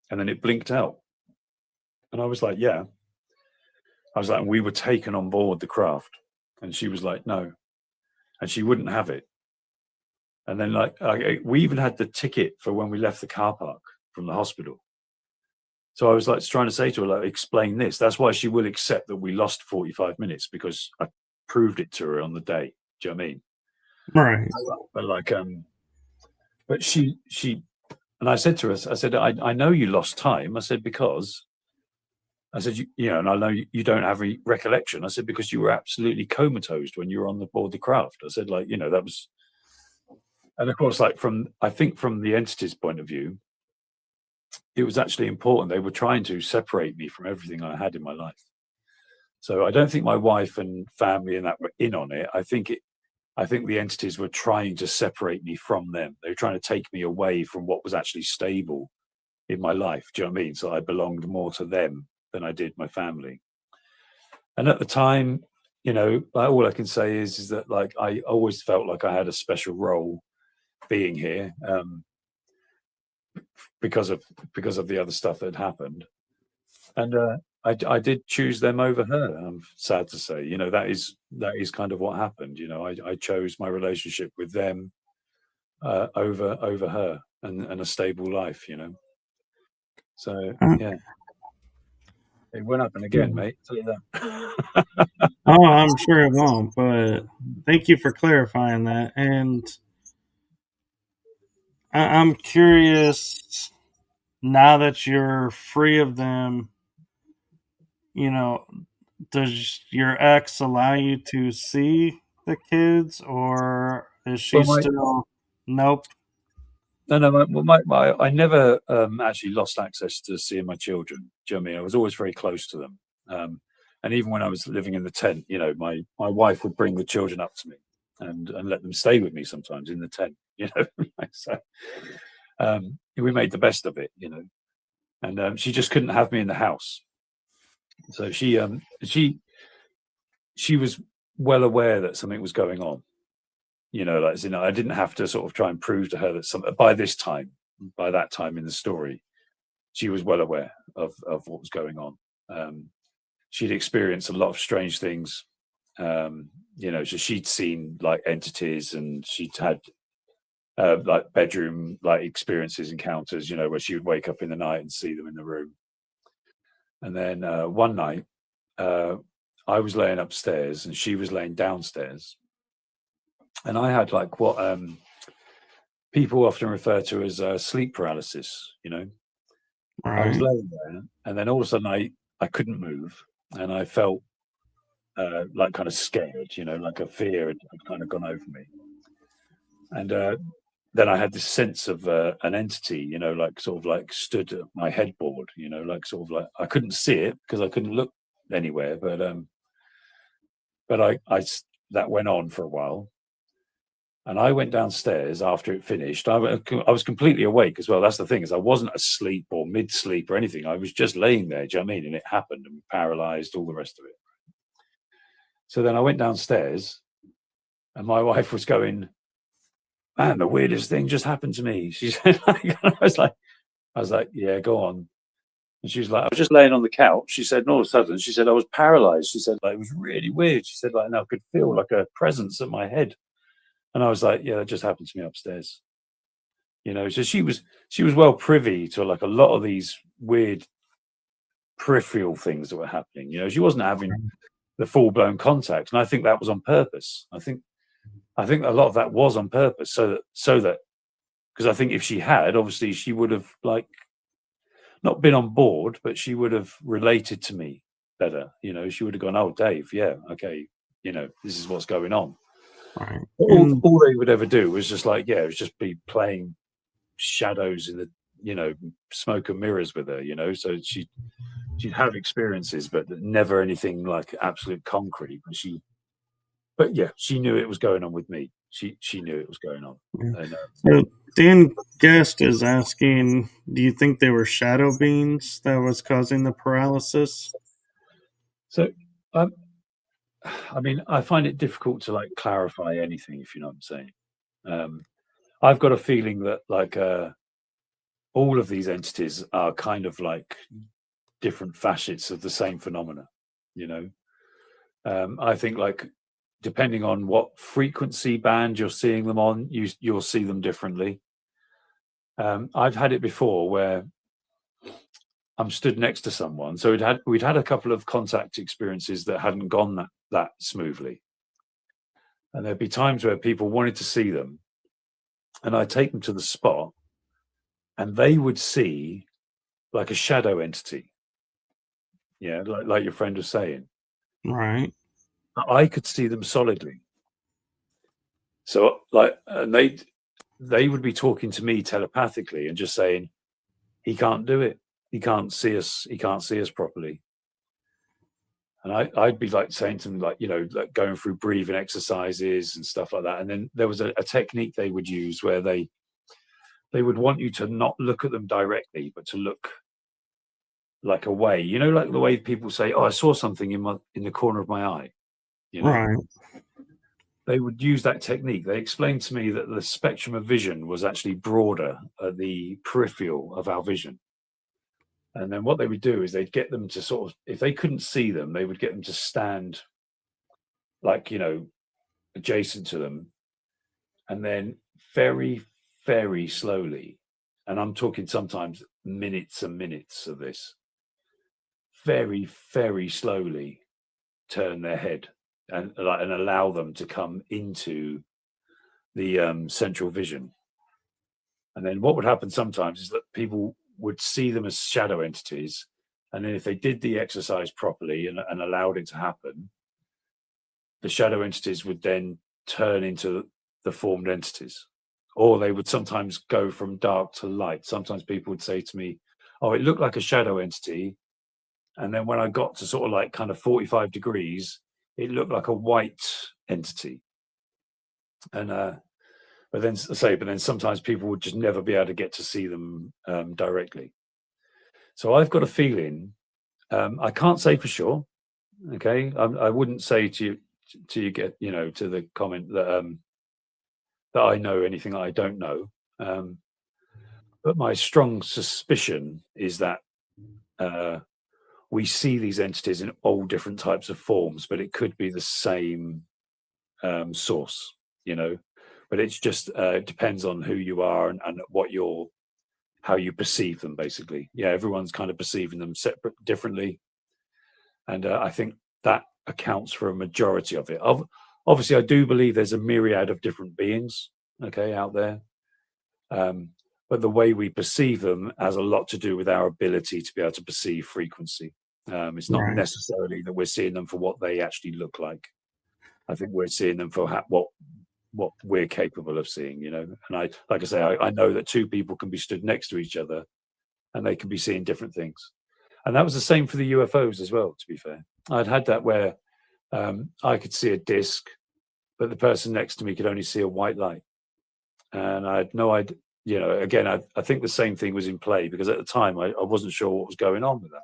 and then it blinked out." And I was like, "Yeah." I was like, "We were taken on board the craft." And she was like, "No," and she wouldn't have it. And then like we even had the ticket for when we left the car park from the hospital. So I was like trying to say to her, like, explain this. That's why she will accept that we lost 45 minutes, because I proved it to her on the day. Do you know what I mean? Right. But like, but she, and I said to her, I said, I know you lost time. I said, because I said, and I know you don't have any recollection. I said, because you were absolutely comatose when you were on the board the craft. I said, like, that was, and of course, like I think from the entity's point of view, it was actually important. They were trying to separate me from everything I had in my life. So I don't think my wife and family and that were in on it. I think the entities were trying to separate me from them. They were trying to take me away from what was actually stable in my life. Do you know what I mean? So I belonged more to them than I did my family. And at the time, like, all I can say is that like I always felt like I had a special role being here, because of the other stuff that had happened. And I did choose them over her. I'm sad to say, that is kind of what happened. I chose my relationship with them over her and a stable life. So yeah, it won't happen again, mate. Tell you that. Oh, I'm sure it won't, but thank you for clarifying that. And I'm curious, now that you're free of them, you know, does your ex allow you to see the kids, or is she Well, still, nope? I never actually lost access to seeing my children. Do you know what I mean? I was always very close to them. And even when I was living in the tent, my wife would bring the children up to me and let them stay with me sometimes in the tent, So we made the best of it, And she just couldn't have me in the house. So she was well aware that something was going on. I didn't have to sort of try and prove to her that by that time in the story, she was well aware of what was going on. She'd experienced a lot of strange things. So she'd seen like entities, and she'd had like bedroom like experiences, encounters, where she would wake up in the night and see them in the room. And then one night, I was laying upstairs and she was laying downstairs. And I had like what people often refer to as sleep paralysis, Right. I was laying there, and then all of a sudden I couldn't move, and I felt like kind of scared, like a fear had kind of gone over me. And then I had this sense of an entity, like sort of like stood at my headboard, like sort of like I couldn't see it because I couldn't look anywhere, but I that went on for a while. And I went downstairs after it finished. I was completely awake as well. That's the thing, is I wasn't asleep or mid-sleep or anything. I was just laying there, do you know what I mean? And it happened, and paralyzed, all the rest of it. So then I went downstairs, and my wife was going, "Man, the weirdest thing just happened to me." She said, I was like, "Yeah, go on." And she was like, "I was just laying on the couch." She said, and all of a sudden, she said, "I was paralyzed." She said, like, it was really weird. She said, like, and I could feel like a presence at my head. And I was like, "Yeah, that just happened to me upstairs." So she was well privy to like a lot of these weird peripheral things that were happening. She wasn't having the full blown contact, and I think that was on purpose. I think a lot of that was on purpose, so that because I think if she had, obviously, she would have like not been on board, but she would have related to me better. She would have gone, "Oh, Dave, yeah, okay, this is what's going on." Right. All they would ever do was just like, yeah, it was just be playing shadows in the smoke and mirrors with her. So she'd have experiences, but never anything like absolute concrete. But yeah, she knew it was going on with me. She knew it was going on. Yeah. And, So Dan Guest is asking, do you think they were shadow beings that was causing the paralysis? so I mean, I find it difficult to like clarify anything, if you know what I'm saying. I've got a feeling that like all of these entities are kind of like different facets of the same phenomena. I think like depending on what frequency band you're seeing them on, you'll see them differently. I've had it before where I'm stood next to someone. So we'd had a couple of contact experiences that hadn't gone that smoothly. And there'd be times where people wanted to see them, and I'd take them to the spot, and they would see like a shadow entity. Yeah, like your friend was saying. Right. I could see them solidly. So like, and they would be talking to me telepathically and just saying, "He can't do it. He can't see us. He can't see us properly." And I'd be like saying to them, like, like going through breathing exercises and stuff like that. And then there was a technique they would use where they would want you to not look at them directly, but to look like away. Like the way people say, "Oh, I saw something in the corner of my eye." Right. They would use that technique. They explained to me that the spectrum of vision was actually broader at the peripheral of our vision. And then what they would do is they'd get them to sort of, if they couldn't see them, they would get them to stand like, adjacent to them. And then very, very slowly, and I'm talking sometimes minutes and minutes of this, very, very slowly turn their head and allow them to come into the central vision. And then what would happen sometimes is that people would see them as shadow entities. And then if they did the exercise properly and allowed it to happen, the shadow entities would then turn into the formed entities. Or they would sometimes go from dark to light. Sometimes people would say to me, "Oh, it looked like a shadow entity." And then when I got to sort of like kind of 45 degrees, it looked like a white entity. And but then sometimes people would just never be able to get to see them directly. So I've got a feeling, I can't say for sure. Okay, I wouldn't say to you get to the comment that that I know anything I don't know. But my strong suspicion is that we see these entities in all different types of forms, but it could be the same source, But it's just depends on who you are and what how you perceive them, basically. Yeah, everyone's kind of perceiving them differently, and I think that accounts for a majority of it. Obviously, I do believe there's a myriad of different beings, okay, out there. But the way we perceive them has a lot to do with our ability to be able to perceive frequency. It's not necessarily that we're seeing them for what they actually look like. I think we're seeing them for what we're capable of seeing, And like I say, I know that two people can be stood next to each other and they can be seeing different things. And that was the same for the UFOs as well, to be fair. I'd had that where I could see a disc but the person next to me could only see a white light, and I had no idea. Again, I think the same thing was in play, because at the time I wasn't sure what was going on with that.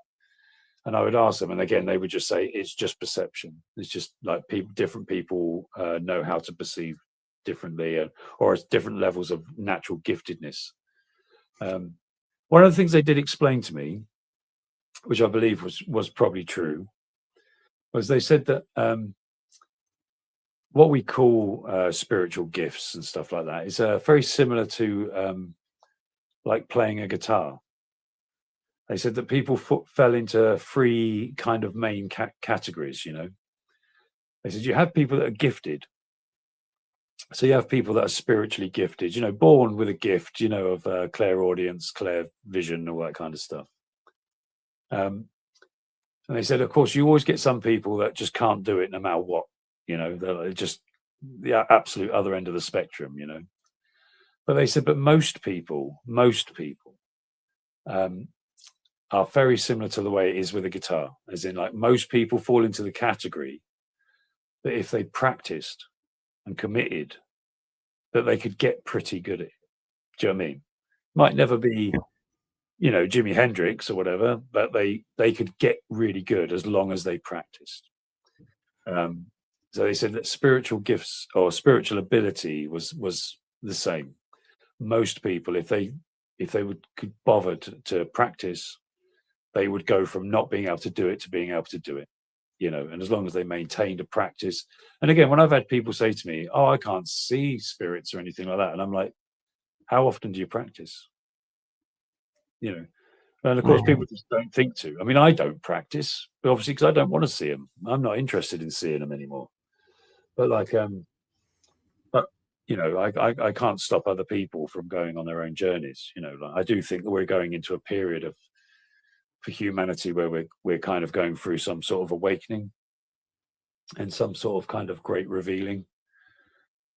And I would ask them, and again, they would just say, it's just perception. It's just like different people know how to perceive differently, or at different levels of natural giftedness. One of the things they did explain to me, which I believe was probably true, was they said that what we call spiritual gifts and stuff like that is very similar to like playing a guitar. They said that people fell into three kind of main categories. They said you have people that are gifted. So you have people that are spiritually gifted, born with a gift, of clairaudience, clair vision, all that kind of stuff. And they said, of course, you always get some people that just can't do it no matter what. They're just the absolute other end of the spectrum. But they said, but most people are very similar to the way it is with a guitar, as in, like, most people fall into the category that if they practiced and committed, that they could get pretty good at it. Do you know what I mean? Might never be, Jimi Hendrix or whatever, but they could get really good as long as they practiced. So they said that spiritual gifts or spiritual ability was the same. Most people, if they could bother to practice, they would go from not being able to do it to being able to do it. And as long as they maintained a practice. And again, when I've had people say to me, "Oh, I can't see spirits or anything like that," and I'm like, "How often do you practice?" And of course, people just don't think to. I mean, I don't practice, but obviously because I don't want to see them. I'm not interested in seeing them anymore. But I can't stop other people from going on their own journeys. I do think that we're going into a period for humanity where we're kind of going through some sort of awakening and some sort of kind of great revealing.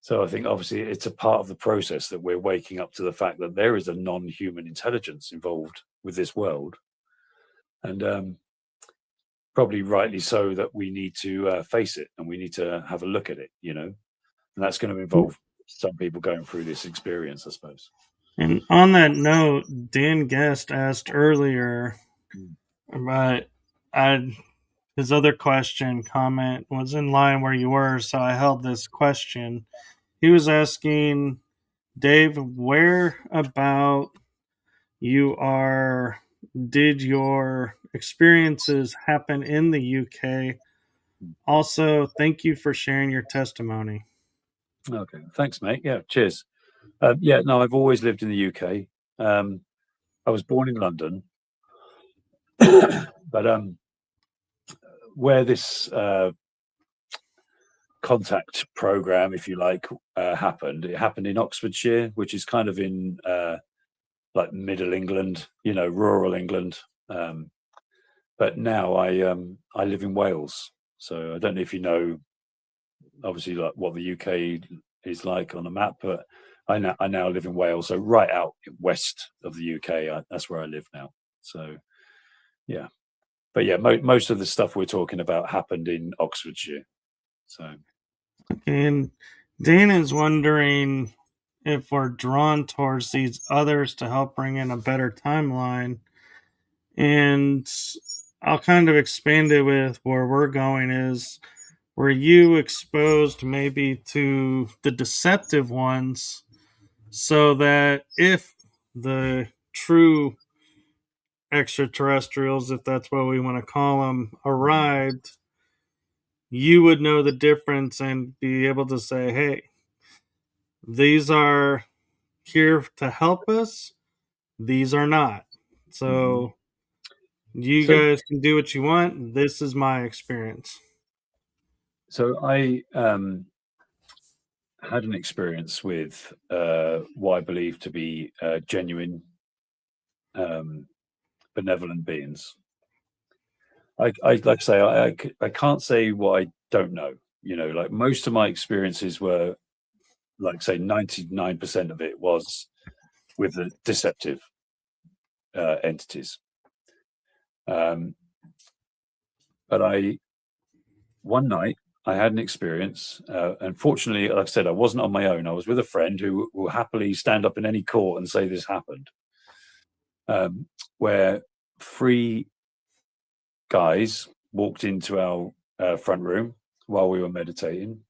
So I think obviously it's a part of the process that we're waking up to the fact that there is a non-human intelligence involved with this world, and probably rightly so, that we need to face it and we need to have a look at it, and that's going to involve some people going through this experience, I suppose. And on that note, Dan Guest asked earlier about his other comment was in line where you were, so I held this question. He was asking, Dave, where about did your experiences happen in the UK? Also, thank you for sharing your testimony. Okay, thanks, mate. Yeah, cheers. No, I've always lived in the UK. I was born in London, but where this contact program, if you like, happened, it happened in Oxfordshire, which is kind of in like middle England, rural England. But now I live in Wales, so I don't know if you know, obviously, like what the UK is like on a map, but I now live in Wales, so right out west of the UK. That's where I live now. So yeah, but yeah, most of the stuff we're talking about happened in Oxfordshire. So, and Dana's wondering if we're drawn towards these others to help bring in a better timeline. And I'll kind of expand it with where we're going is, were you exposed maybe to the deceptive ones so that if the true extraterrestrials, if that's what we want to call them, arrived, you would know the difference and be able to say, hey, these are here to help us, these are not. So you guys can do what you want. This is my experience. So I had an experience with what I believe to be genuine benevolent beings. I like I say, I can't say what I don't know. Like most of my experiences were, like, say, 99% of it was with the deceptive entities. But one night had an experience. Unfortunately, like I said, I wasn't on my own. I was with a friend who will happily stand up in any court and say this happened, where 3 guys walked into our front room while we were meditating.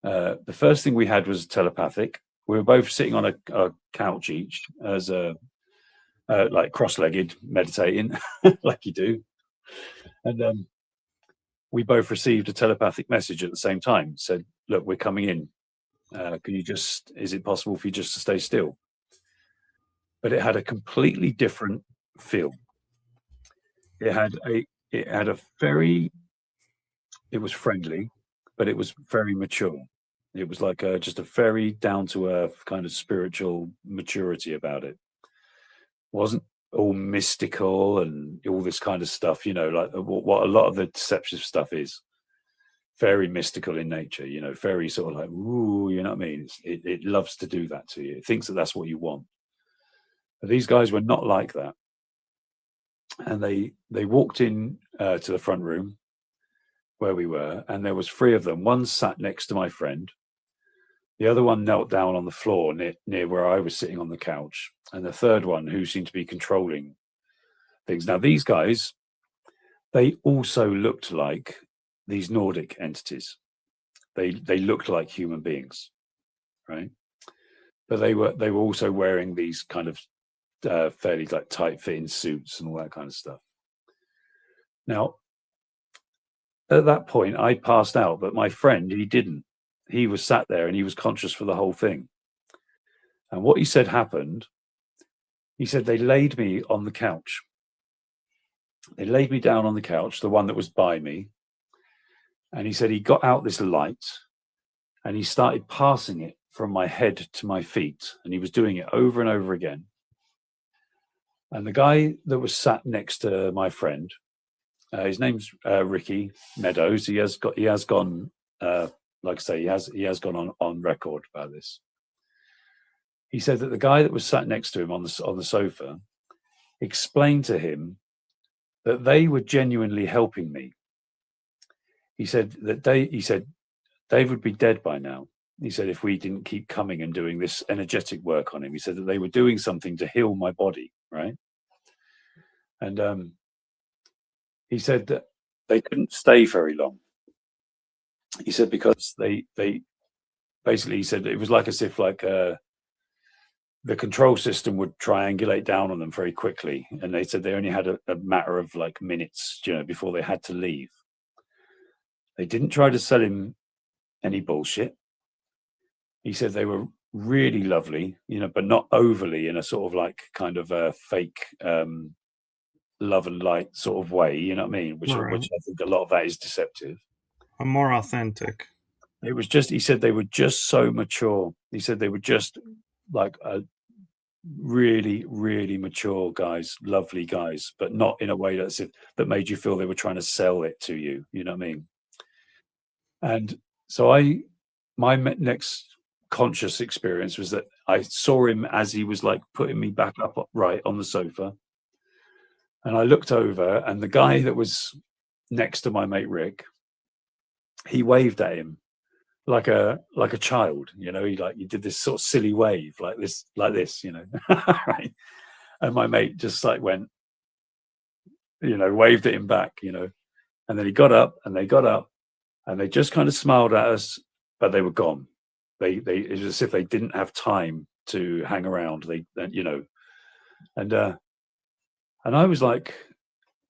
The first thing we had was telepathic. We were both sitting on a couch each, as like cross-legged, meditating, like you do, and we both received a telepathic message at the same time. Said, "Look, we're coming in. Is it possible for you just to stay still?" But it had a completely different feel. It had a very, it was friendly, but it was very mature. It was like just a very down to earth kind of spiritual maturity about it. Wasn't all mystical and all this kind of stuff, like what a lot of the deceptive stuff is. Very mystical in nature, very sort of like, ooh, you know what I mean? It loves to do that to you. It thinks that that's what you want. But these guys were not like that. And they walked in to the front room where we were, and there was 3 of them. One sat next to my friend. The other one knelt down on the floor near where I was sitting on the couch. And the third one, who seemed to be controlling things. Now, these guys, they also looked like these Nordic entities. They looked like human beings, right? But they were also wearing these kind of fairly like tight-fitting suits and all that kind of stuff. Now, at that point, I passed out, but my friend, he didn't. He was sat there and he was conscious for the whole thing. And what he said happened, he said they laid me on the couch. They laid me down on the couch, the one that was by me. And he said he got out this light and he started passing it from my head to my feet. And he was doing it over and over again. And the guy that was sat next to my friend, his name's Ricky Meadows. He has gone, like I say, he has gone on record about this. He said that the guy that was sat next to him on the sofa explained to him that they were genuinely helping me. He said that Dave would be dead by now. He said if we didn't keep coming and doing this energetic work on him. He said that they were doing something to heal my body, right? And he said that they couldn't stay very long. He said because they basically, he said it was like as if like the control system would triangulate down on them very quickly, and they said they only had a matter of like minutes, before they had to leave. They didn't try to sell him any bullshit. He said they were really lovely, but not overly in a sort of like kind of a fake love and light sort of way, you know what I mean? Which I think a lot of that is deceptive. A more authentic. It was just, he said they were just so mature. He said they were just like a really, really mature guys, lovely guys, but not in a way that made you feel they were trying to sell it to you, you know what I mean? And so my next conscious experience was that I saw him as he was like putting me back up right on the sofa. And I looked over, and the guy that was next to my mate Rick, he waved at him like a child, he did this sort of silly wave like this, right? And my mate just like went, waved at him back, and then he got up, and they got up, and they just kind of smiled at us, but they were gone. It was as if they didn't have time to hang around. And I was like,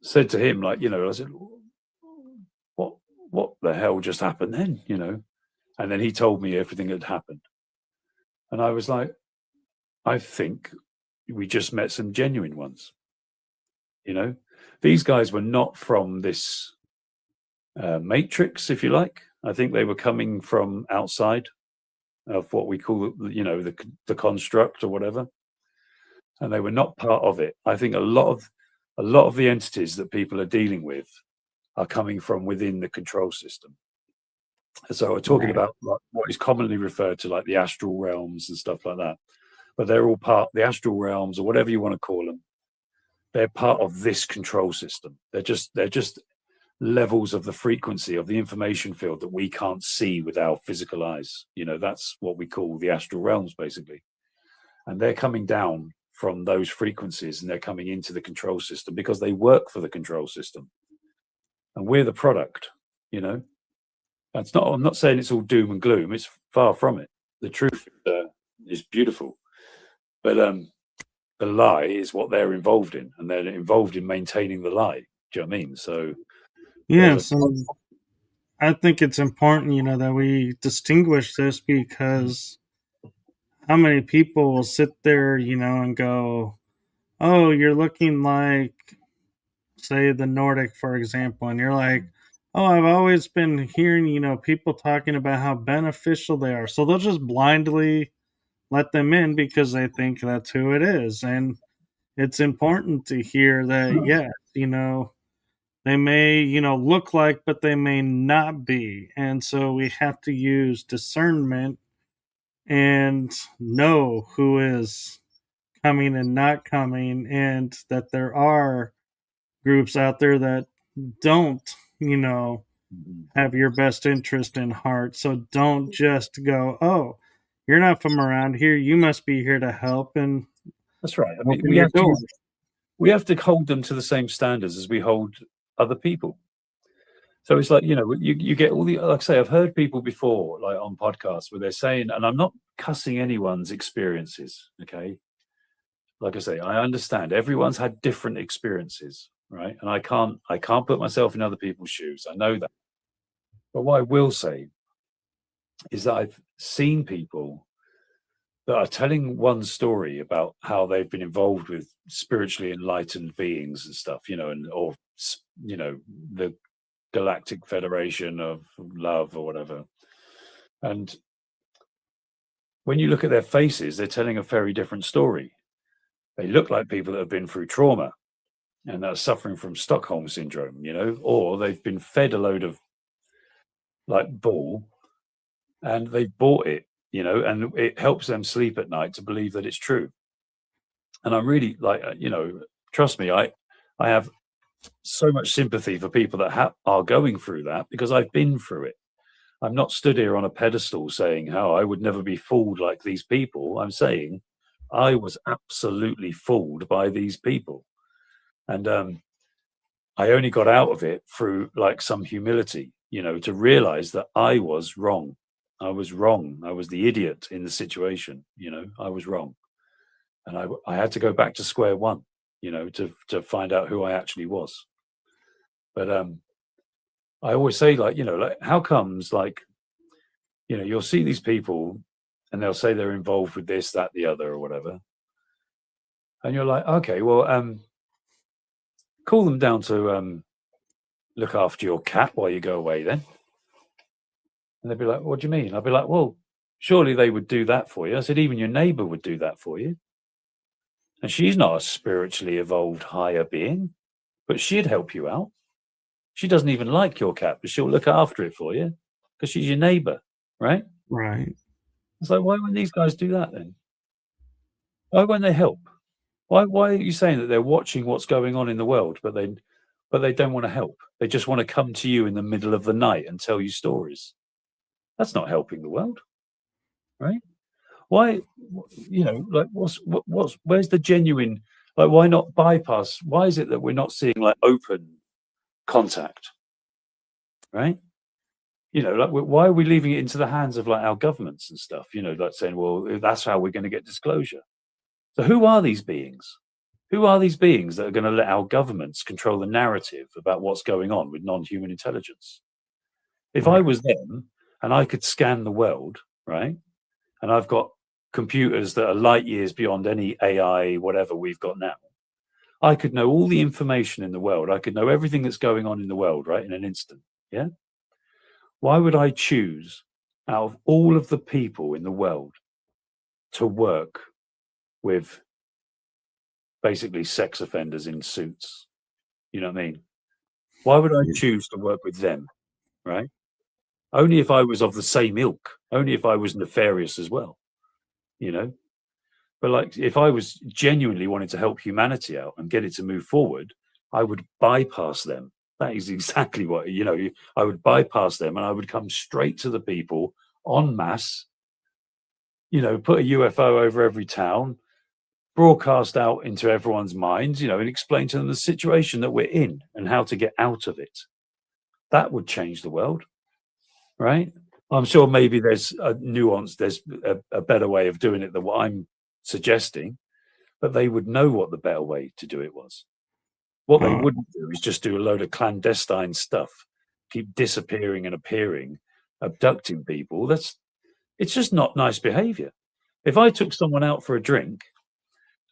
said to him, like, I said, what the hell just happened then, And then he told me everything that had happened. And I was like, I think we just met some genuine ones. These guys were not from this matrix, if you like. I think they were coming from outside of what we call, the construct or whatever. And they were not part of it. I think a lot of the entities that people are dealing with are coming from within the control system. So we're talking about like what is commonly referred to like the astral realms and stuff like that. But they're all the astral realms, or whatever you want to call them. They're part of this control system. They're just levels of the frequency of the information field that we can't see with our physical eyes. That's what we call the astral realms, basically. And they're coming down from those frequencies, and they're coming into the control system because they work for the control system. And we're the product. That's not, I'm not saying it's all doom and gloom. It's far from it. The truth is beautiful. But the lie is what they're involved in, and they're involved in maintaining the lie. Do you know what I mean? So so I think it's important, that we distinguish this, because how many people will sit there, and go, "Oh, you're looking like, say, the Nordic, for example," and you're like, "Oh, I've always been hearing, people talking about how beneficial they are," so they'll just blindly let them in because they think that's who it is. And it's important to hear that, yeah, they may, look like, but they may not be. And so we have to use discernment and know who is coming and not coming, and that there are groups out there that don't, have your best interest in heart. So don't just go, "Oh, you're not from around here, you must be here to help," and that's right. I mean, open your door. we have to hold them to the same standards as we hold other people. So it's like, you get all the, like I say, I've heard people before, like on podcasts, where they're saying, and I'm not cussing anyone's experiences, okay? Like I say, I understand everyone's had different experiences, right? And I can't put myself in other people's shoes. I know that. But what I will say is that I've seen people that are telling one story about how they've been involved with spiritually enlightened beings and stuff, or the Galactic Federation of Love or whatever. And when you look at their faces, they're telling a very different story. They look like people that have been through trauma and that are suffering from Stockholm syndrome, or they've been fed a load of like bull and they've bought it, and it helps them sleep at night to believe that it's true. And I'm really like, trust me, I have so much sympathy for people that are going through that, because I've been through it. I'm not stood here on a pedestal saying how I would never be fooled like these people. I'm saying I was absolutely fooled by these people. And I only got out of it through like some humility, to realize that I was wrong. I was wrong. I was the idiot in the situation. I was wrong. And I had to go back to square one, to find out who I actually was. But I always say, like, like, how comes, like, you'll see these people and they'll say they're involved with this, that, the other, or whatever. And you're like, okay, well, call them down to look after your cat while you go away then. And they'd be like, what do you mean? I'd be like, well, surely they would do that for you. I said, even your neighbor would do that for you. And she's not a spiritually evolved higher being, but she'd help you out. She doesn't even like your cat, but she'll look after it for you because she's your neighbor, right? Right. It's like, why wouldn't these guys do that then? Why won't they help? Why are you saying that they're watching what's going on in the world, but they don't want to help? They just want to come to you in the middle of the night and tell you stories. That's not helping the world, right? Why, like, where's the genuine, like, why not bypass? Why is it that we're not seeing like open contact, right? Like, why are we leaving it into the hands of like our governments and stuff? Like saying, well, that's how we're going to get disclosure. So who are these beings? Who are these beings that are going to let our governments control the narrative about what's going on with non-human intelligence? If I was them and I could scan the world, right, and I've got computers that are light years beyond any AI, whatever we've got now, I could know all the information in the world. I could know everything that's going on in the world, right, in an instant. Yeah. Why would I choose, out of all of the people in the world, to work with basically sex offenders in suits? You know what I mean? Why would I choose to work with them, right? Only if I was of the same ilk, only if I was nefarious as well, But like, if I was genuinely wanting to help humanity out and get it to move forward, I would bypass them. That is exactly what, I would bypass them and I would come straight to the people en masse, put a UFO over every town, broadcast out into everyone's minds, and explain to them the situation that we're in and how to get out of it. That would change the world, right? I'm sure maybe there's a nuance, there's a better way of doing it than what I'm suggesting, but they would know what the better way to do it was. What they wouldn't do is just do a load of clandestine stuff, keep disappearing and appearing, abducting people. It's just not nice behavior. If I took someone out for a drink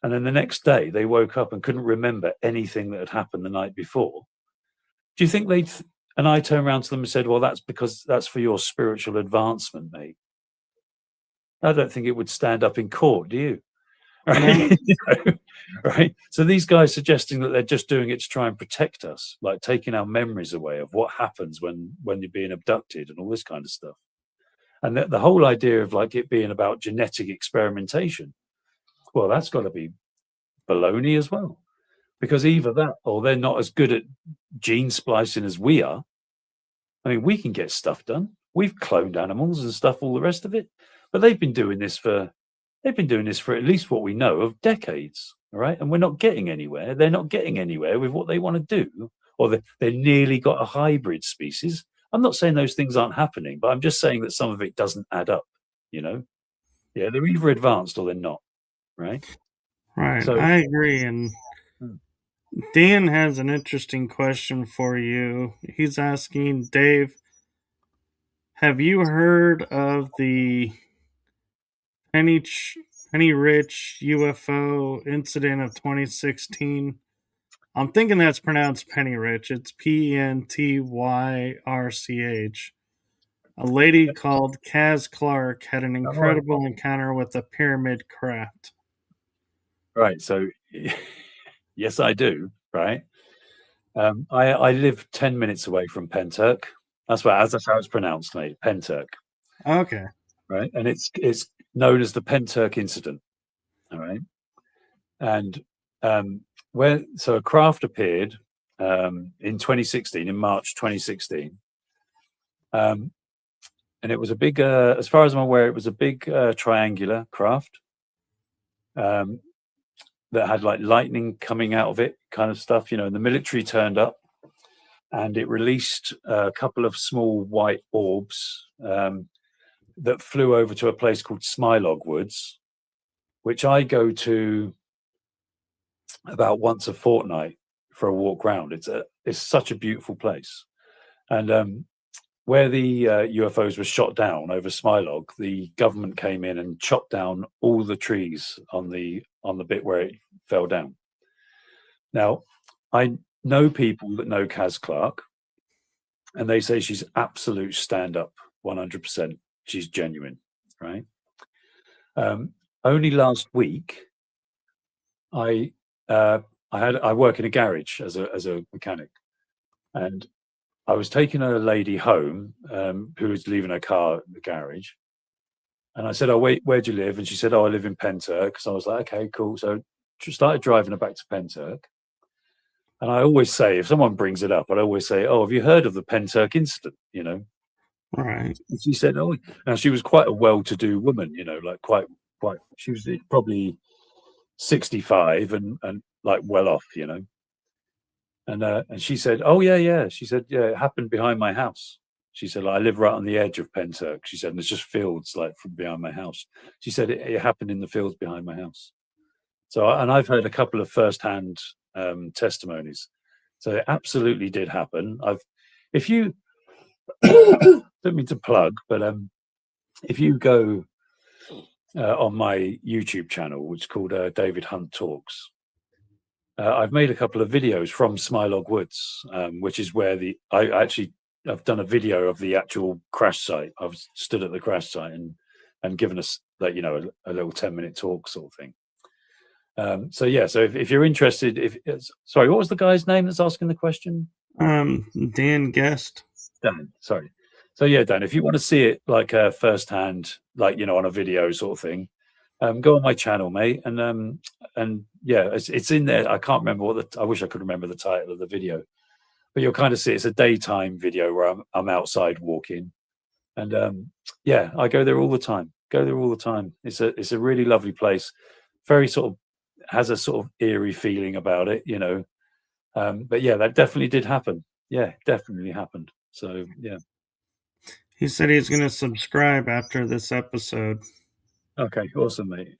and then the next day they woke up and couldn't remember anything that had happened the night before, do you think and I turned around to them and said, well, that's because that's for your spiritual advancement, mate. I don't think it would stand up in court, do you? Right? Right. So these guys suggesting that they're just doing it to try and protect us, like taking our memories away of what happens when you're being abducted and all this kind of stuff. And the whole idea of like it being about genetic experimentation, well, that's got to be baloney as well, because either that or they're not as good at gene splicing as we are. I mean, we can get stuff done. We've cloned animals and stuff, all the rest of it, but they've been doing this for at least what we know of decades, all right? And we're not getting anywhere. They're not getting anywhere with what they want to do, or they're nearly got a hybrid species. I'm not saying those things aren't happening, but I'm just saying that some of it doesn't add up, Yeah, they're either advanced or they're not, right? Right, So, I agree. And Dan has an interesting question for you. He's asking, Dave, have you heard of the Penny Rich UFO incident of 2016? I'm thinking that's pronounced Penny Rich. It's PentyRch. A lady called Kaz Clark had an incredible encounter with a pyramid craft. right. So, yes, I do. Right. I live 10 minutes away from Penturk. That's how it's pronounced, mate. Penturk. Okay. Right. And it's known as the Penturk incident. All right. And so a craft appeared in 2016, in March 2016. And it was a big, as far as I'm aware, it was a big triangular craft that had like lightning coming out of it, kind of stuff. And the military turned up and it released a couple of small white orbs that flew over to a place called Smilog Woods, which I go to about once a fortnight for a walk round. It's such a beautiful place. And where the UFOs were shot down over Smilog, the government came in and chopped down all the trees on the bit where it fell down. Now, I know people that know Kaz Clark, and they say she's absolute stand-up, 100%. She's genuine, right? Only last week, I work in a garage as a mechanic, and I was taking a lady home who was leaving her car at the garage, and I said, "Oh, wait, where do you live?" And she said, "Oh, I live in Penturk." So I was like, "Okay, cool." So I started driving her back to Penturk, and I always say, if someone brings it up, I'd always say, "Oh, have you heard of the Penturk incident?" Right. And she said, "Oh," now she was quite a well-to-do woman, like quite. She was probably 65 and like well off, And she said, "Oh yeah." She said, "Yeah, it happened behind my house." She said, "I live right on the edge of Penturk." She said, "And there's just fields like from behind my house." She said, "It happened in the fields behind my house." So, and I've heard a couple of first-hand testimonies. So it absolutely did happen. If you don't mean to plug, but if you go on my YouTube channel, which is called David Hunt Talks, I've made a couple of videos from Smilog Woods, which is where I've done a video of the actual crash site. I've stood at the crash site and given us like a little 10-minute talk sort of thing. So if you're interested, sorry, what was the guy's name that's asking the question? Dan Guest. Dan, sorry. So yeah, Dan, if you want to see it like firsthand, like on a video sort of thing, go on my channel, mate, and yeah, it's in there. I can't remember I wish I could remember the title of the video, but you'll kind of see it's a daytime video where I'm outside walking, and yeah, I go there all the time. Go there all the time. It's a really lovely place. Very sort of has a sort of eerie feeling about it, you know. But yeah, that definitely did happen. Yeah, definitely happened. So yeah. He said he's going to subscribe after this episode. Okay, awesome, mate.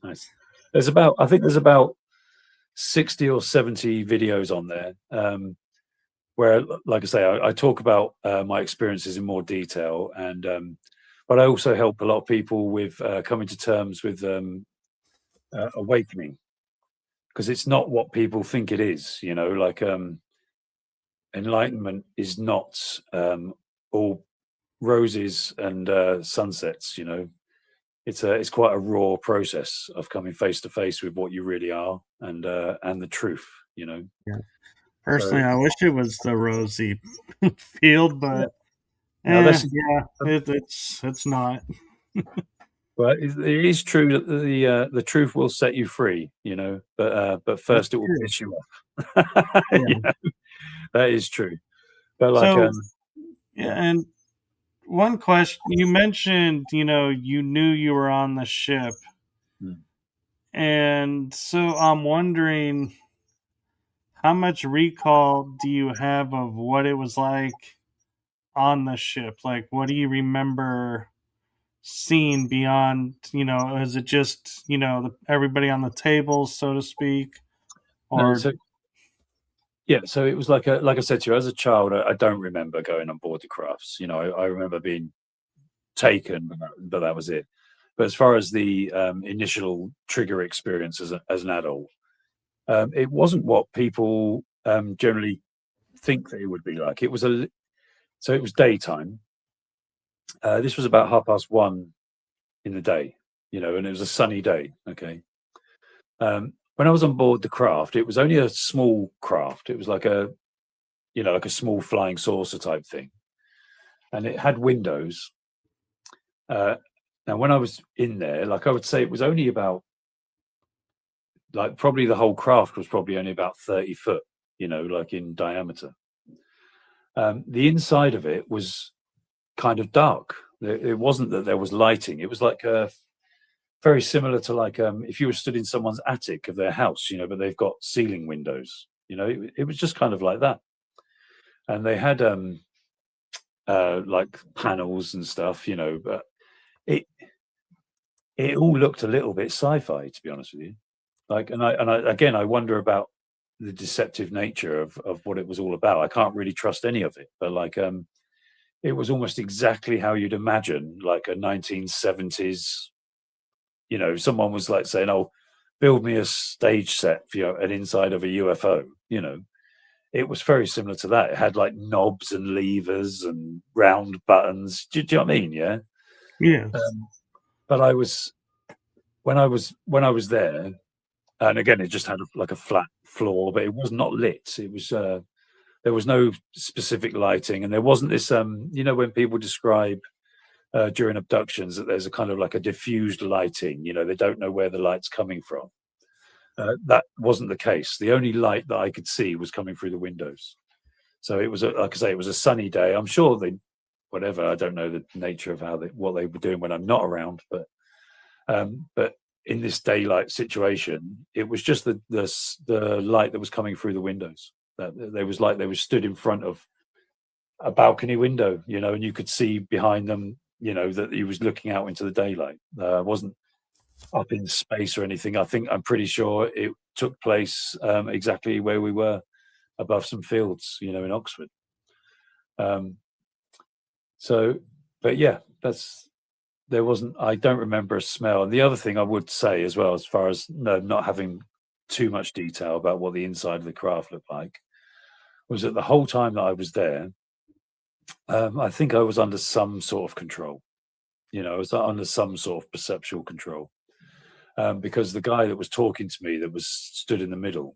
Nice. I think there's about 60 or 70 videos on there, where, like I say, I talk about my experiences in more detail, and but I also help a lot of people with coming to terms with awakening, because it's not what people think it is. You know, like enlightenment is not all roses and sunsets. You know, it's quite a raw process of coming face to face with what you really are, and the truth. You know, Yeah. so Personally, I wish it was the rosy field, yeah. but Now that's yeah, um, it's not. But it is true that the truth will set you free, you know. But That's first it will true. piss you off. Yeah. Yeah, that is true. But like, So yeah, yeah, and one question you mentioned, you knew you were on the ship, mm. and so I'm wondering how much recall do you have of what it was like on the ship? Like, what do you remember seeing beyond? Is it just everybody on the table, so to speak, No, or so yeah, so it was like I said to you, as a child, I don't remember going on board the crafts. You know, I remember being taken, but that was it. But as far as the initial trigger experience as an adult, it wasn't what people generally think that it would be like. So it was daytime. This was about 1:30 in the day, you know, and it was a sunny day. Okay. When I was on board the craft, it was only a small craft. It was like like a small flying saucer type thing, and it had windows. Uh, Now, when I was in there, like I would say, it was only about like probably the whole craft was probably only about 30 foot, you know, like in diameter. The inside of it was kind of dark. It wasn't that there was lighting. It was like very similar to like if you were stood in someone's attic of their house, you know, but they've got ceiling windows. You know, it was just kind of like that. And they had like panels and stuff, you know, but it it all looked a little bit sci-fi, to be honest with you. Like, and I again, I wonder about the deceptive nature of what it was all about. I can't really trust any of it, but like it was almost exactly how you'd imagine like a 1970s, you know, someone was like saying, "Oh, build me a stage set for an inside of a UFO." You know, it was very similar to that. It had like knobs and levers and round buttons. Do you know what I mean? Yeah. yes, Um, but I was when I was there, and again, it just had like a flat floor, but it was not lit. It was there was no specific lighting, and there wasn't this you know, when people describe during abductions that there's a kind of like a diffused lighting. You know, they don't know where the light's coming from. That wasn't the case. The only light that I could see was coming through the windows. So it was, like I say, it was a sunny day. I'm sure they, whatever. I don't know the nature of what they were doing when I'm not around, but in this daylight situation, it was just the light that was coming through the windows. That there was like they were stood in front of a balcony window, you know, and you could see behind them, you know, that he was looking out into the daylight. Wasn't up in space or anything. I'm pretty sure it took place exactly where we were, above some fields, you know, in Oxford. Um, so, but yeah, that's there wasn't. I don't remember a smell. And the other thing I would say as well, as far as no, not having too much detail about what the inside of the craft looked like, was that the whole time that I was there, I think I was under some sort of control. You know, I was under some sort of perceptual control, because the guy that was talking to me, that was stood in the middle,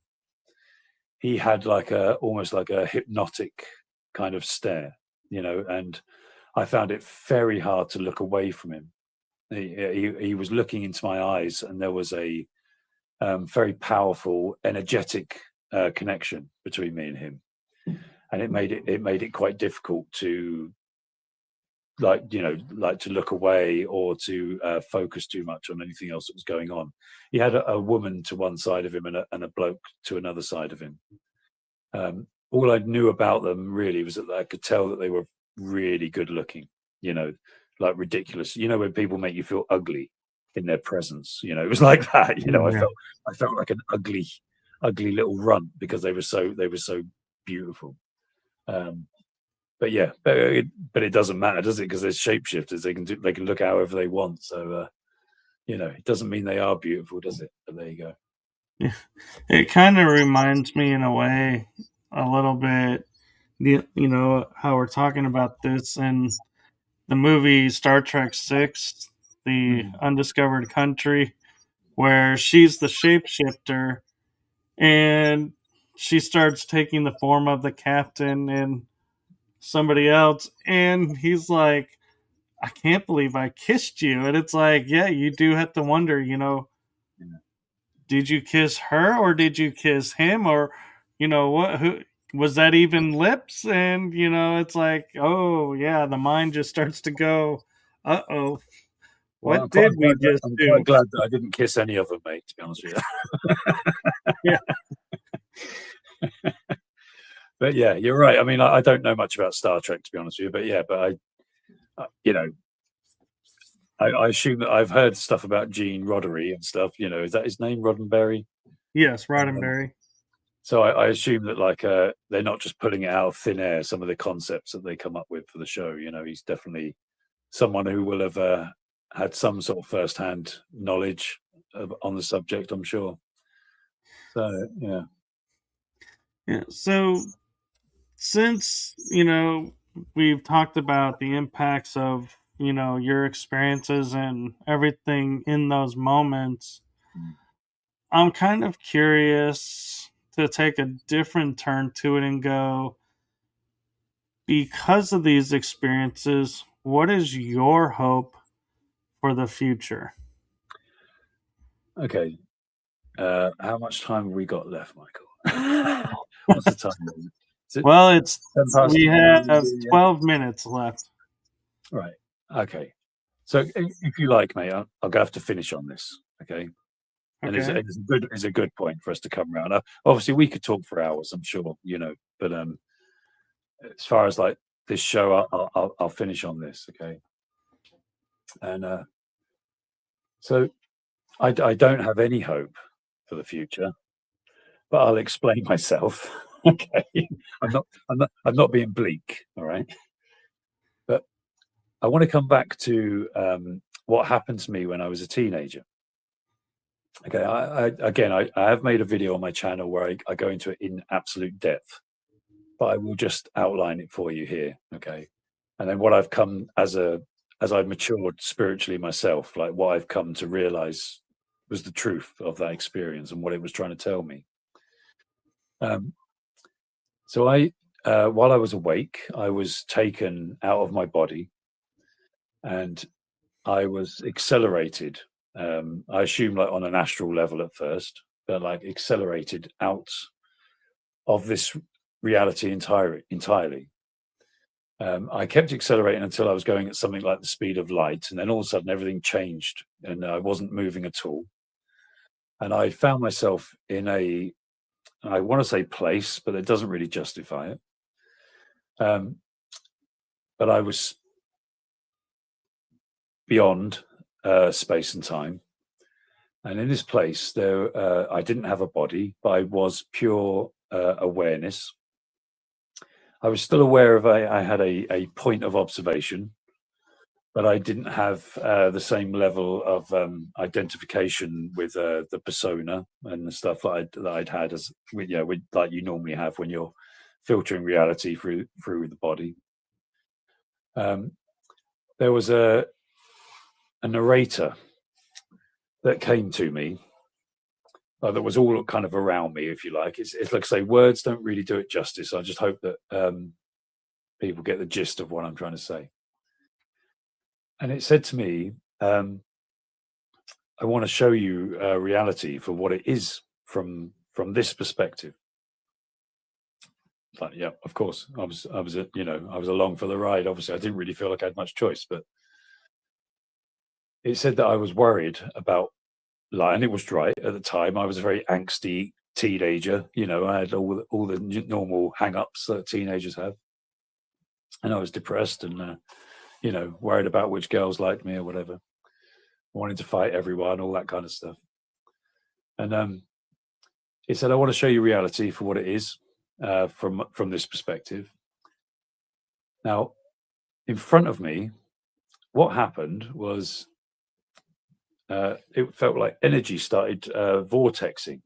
he had like a almost like a hypnotic kind of stare, you know, and I found it very hard to look away from him. He was looking into my eyes, and there was a very powerful, energetic connection between me and him. and it made it quite difficult to, like, to look away or to focus too much on anything else that was going on. He had a woman to one side of him and a bloke to another side of him. All I knew about them really was that I could tell that they were really good looking, like ridiculous. When people make you feel ugly in their presence, it was like that. Yeah. I felt like an ugly little runt because they were so beautiful. But yeah, but it doesn't matter, does it? Because there's shapeshifters; they can look however they want. So it doesn't mean they are beautiful, does it? But there you go. Yeah. It kind of reminds me in a way a little bit, how we're talking about this in the movie Star Trek 6, The Mm. Undiscovered Country, where she's the shapeshifter and she starts taking the form of the captain and somebody else. And he's like, I can't believe I kissed you. And it's like, yeah, you do have to wonder, Yeah. did you kiss her or did you kiss him? Or, what, who was that even lips? And, it's like, oh, yeah, the mind just starts to go, uh oh, Well, what did we just I'm quite do? glad that I didn't kiss any of them, mate. To be honest with Yeah. you. But yeah, you're right. I mean, I don't know much about Star Trek, to be honest with you. But yeah, I assume that I've heard stuff about Gene Roddenberry and stuff. Is that his name, Roddenberry? Yes, Um, Roddenberry. so I assume that they're not just pulling it out of thin air. Some of the concepts that they come up with for the show. He's definitely someone who will have had some sort of first-hand knowledge on the subject, I'm sure. So yeah. Yeah. So since, we've talked about the impacts of, your experiences and everything in those moments, Mm. I'm kind of curious to take a different turn to it and go, because of these experiences, what is your hope for the future? Okay. How much time have we got left, Michael? What's the time? Is it Well, 10 past we 11? have 12 minutes left. Right. Okay. So if you like, mate, I'll have to finish on this. Okay. And Okay. it's a good point for us to come around. Obviously, we could talk for hours, I'm sure, but as far as like this show, I'll finish on this. Okay. And so I don't have any hope for the future, but I'll explain myself. Okay. I'm not being bleak. All right. But I want to come back to what happened to me when I was a teenager. Okay, I have made a video on my channel where I go into it in absolute depth, but I will just outline it for you here. Okay, and then what I've come as I've matured spiritually myself, like what I've come to realize was the truth of that experience and what it was trying to tell me. Um, so while I was awake, I was taken out of my body and I was accelerated. I assume like on an astral level at first, but like accelerated out of this reality entirely. I kept accelerating until I was going at something like the speed of light, and then all of a sudden everything changed, and I wasn't moving at all. And I found myself in I want to say place, but it doesn't really justify it. But I was beyond space and time. And in this place, I didn't have a body, but I was pure awareness. I was still aware of I had a point of observation, but I didn't have the same level of identification with the persona and the stuff that I'd had as like you normally have when you're filtering reality through the body. There was a narrator that came to me that was all kind of around me, if you like. It's like I say, words don't really do it justice. I just hope that people get the gist of what I'm trying to say. And it said to me, I want to show you reality for what it is from this perspective. Like, yeah, of course, I was, I was along for the ride. Obviously, I didn't really feel like I had much choice, but it said that I was worried about, like, and it was right at the time. I was a very angsty teenager. I had all the normal hang-ups that teenagers have, and I was depressed and worried about which girls liked me or whatever, wanting to fight everyone, all that kind of stuff. And it said, I want to show you reality for what it is, from this perspective. Now, in front of me, what happened was, it felt like energy started vortexing,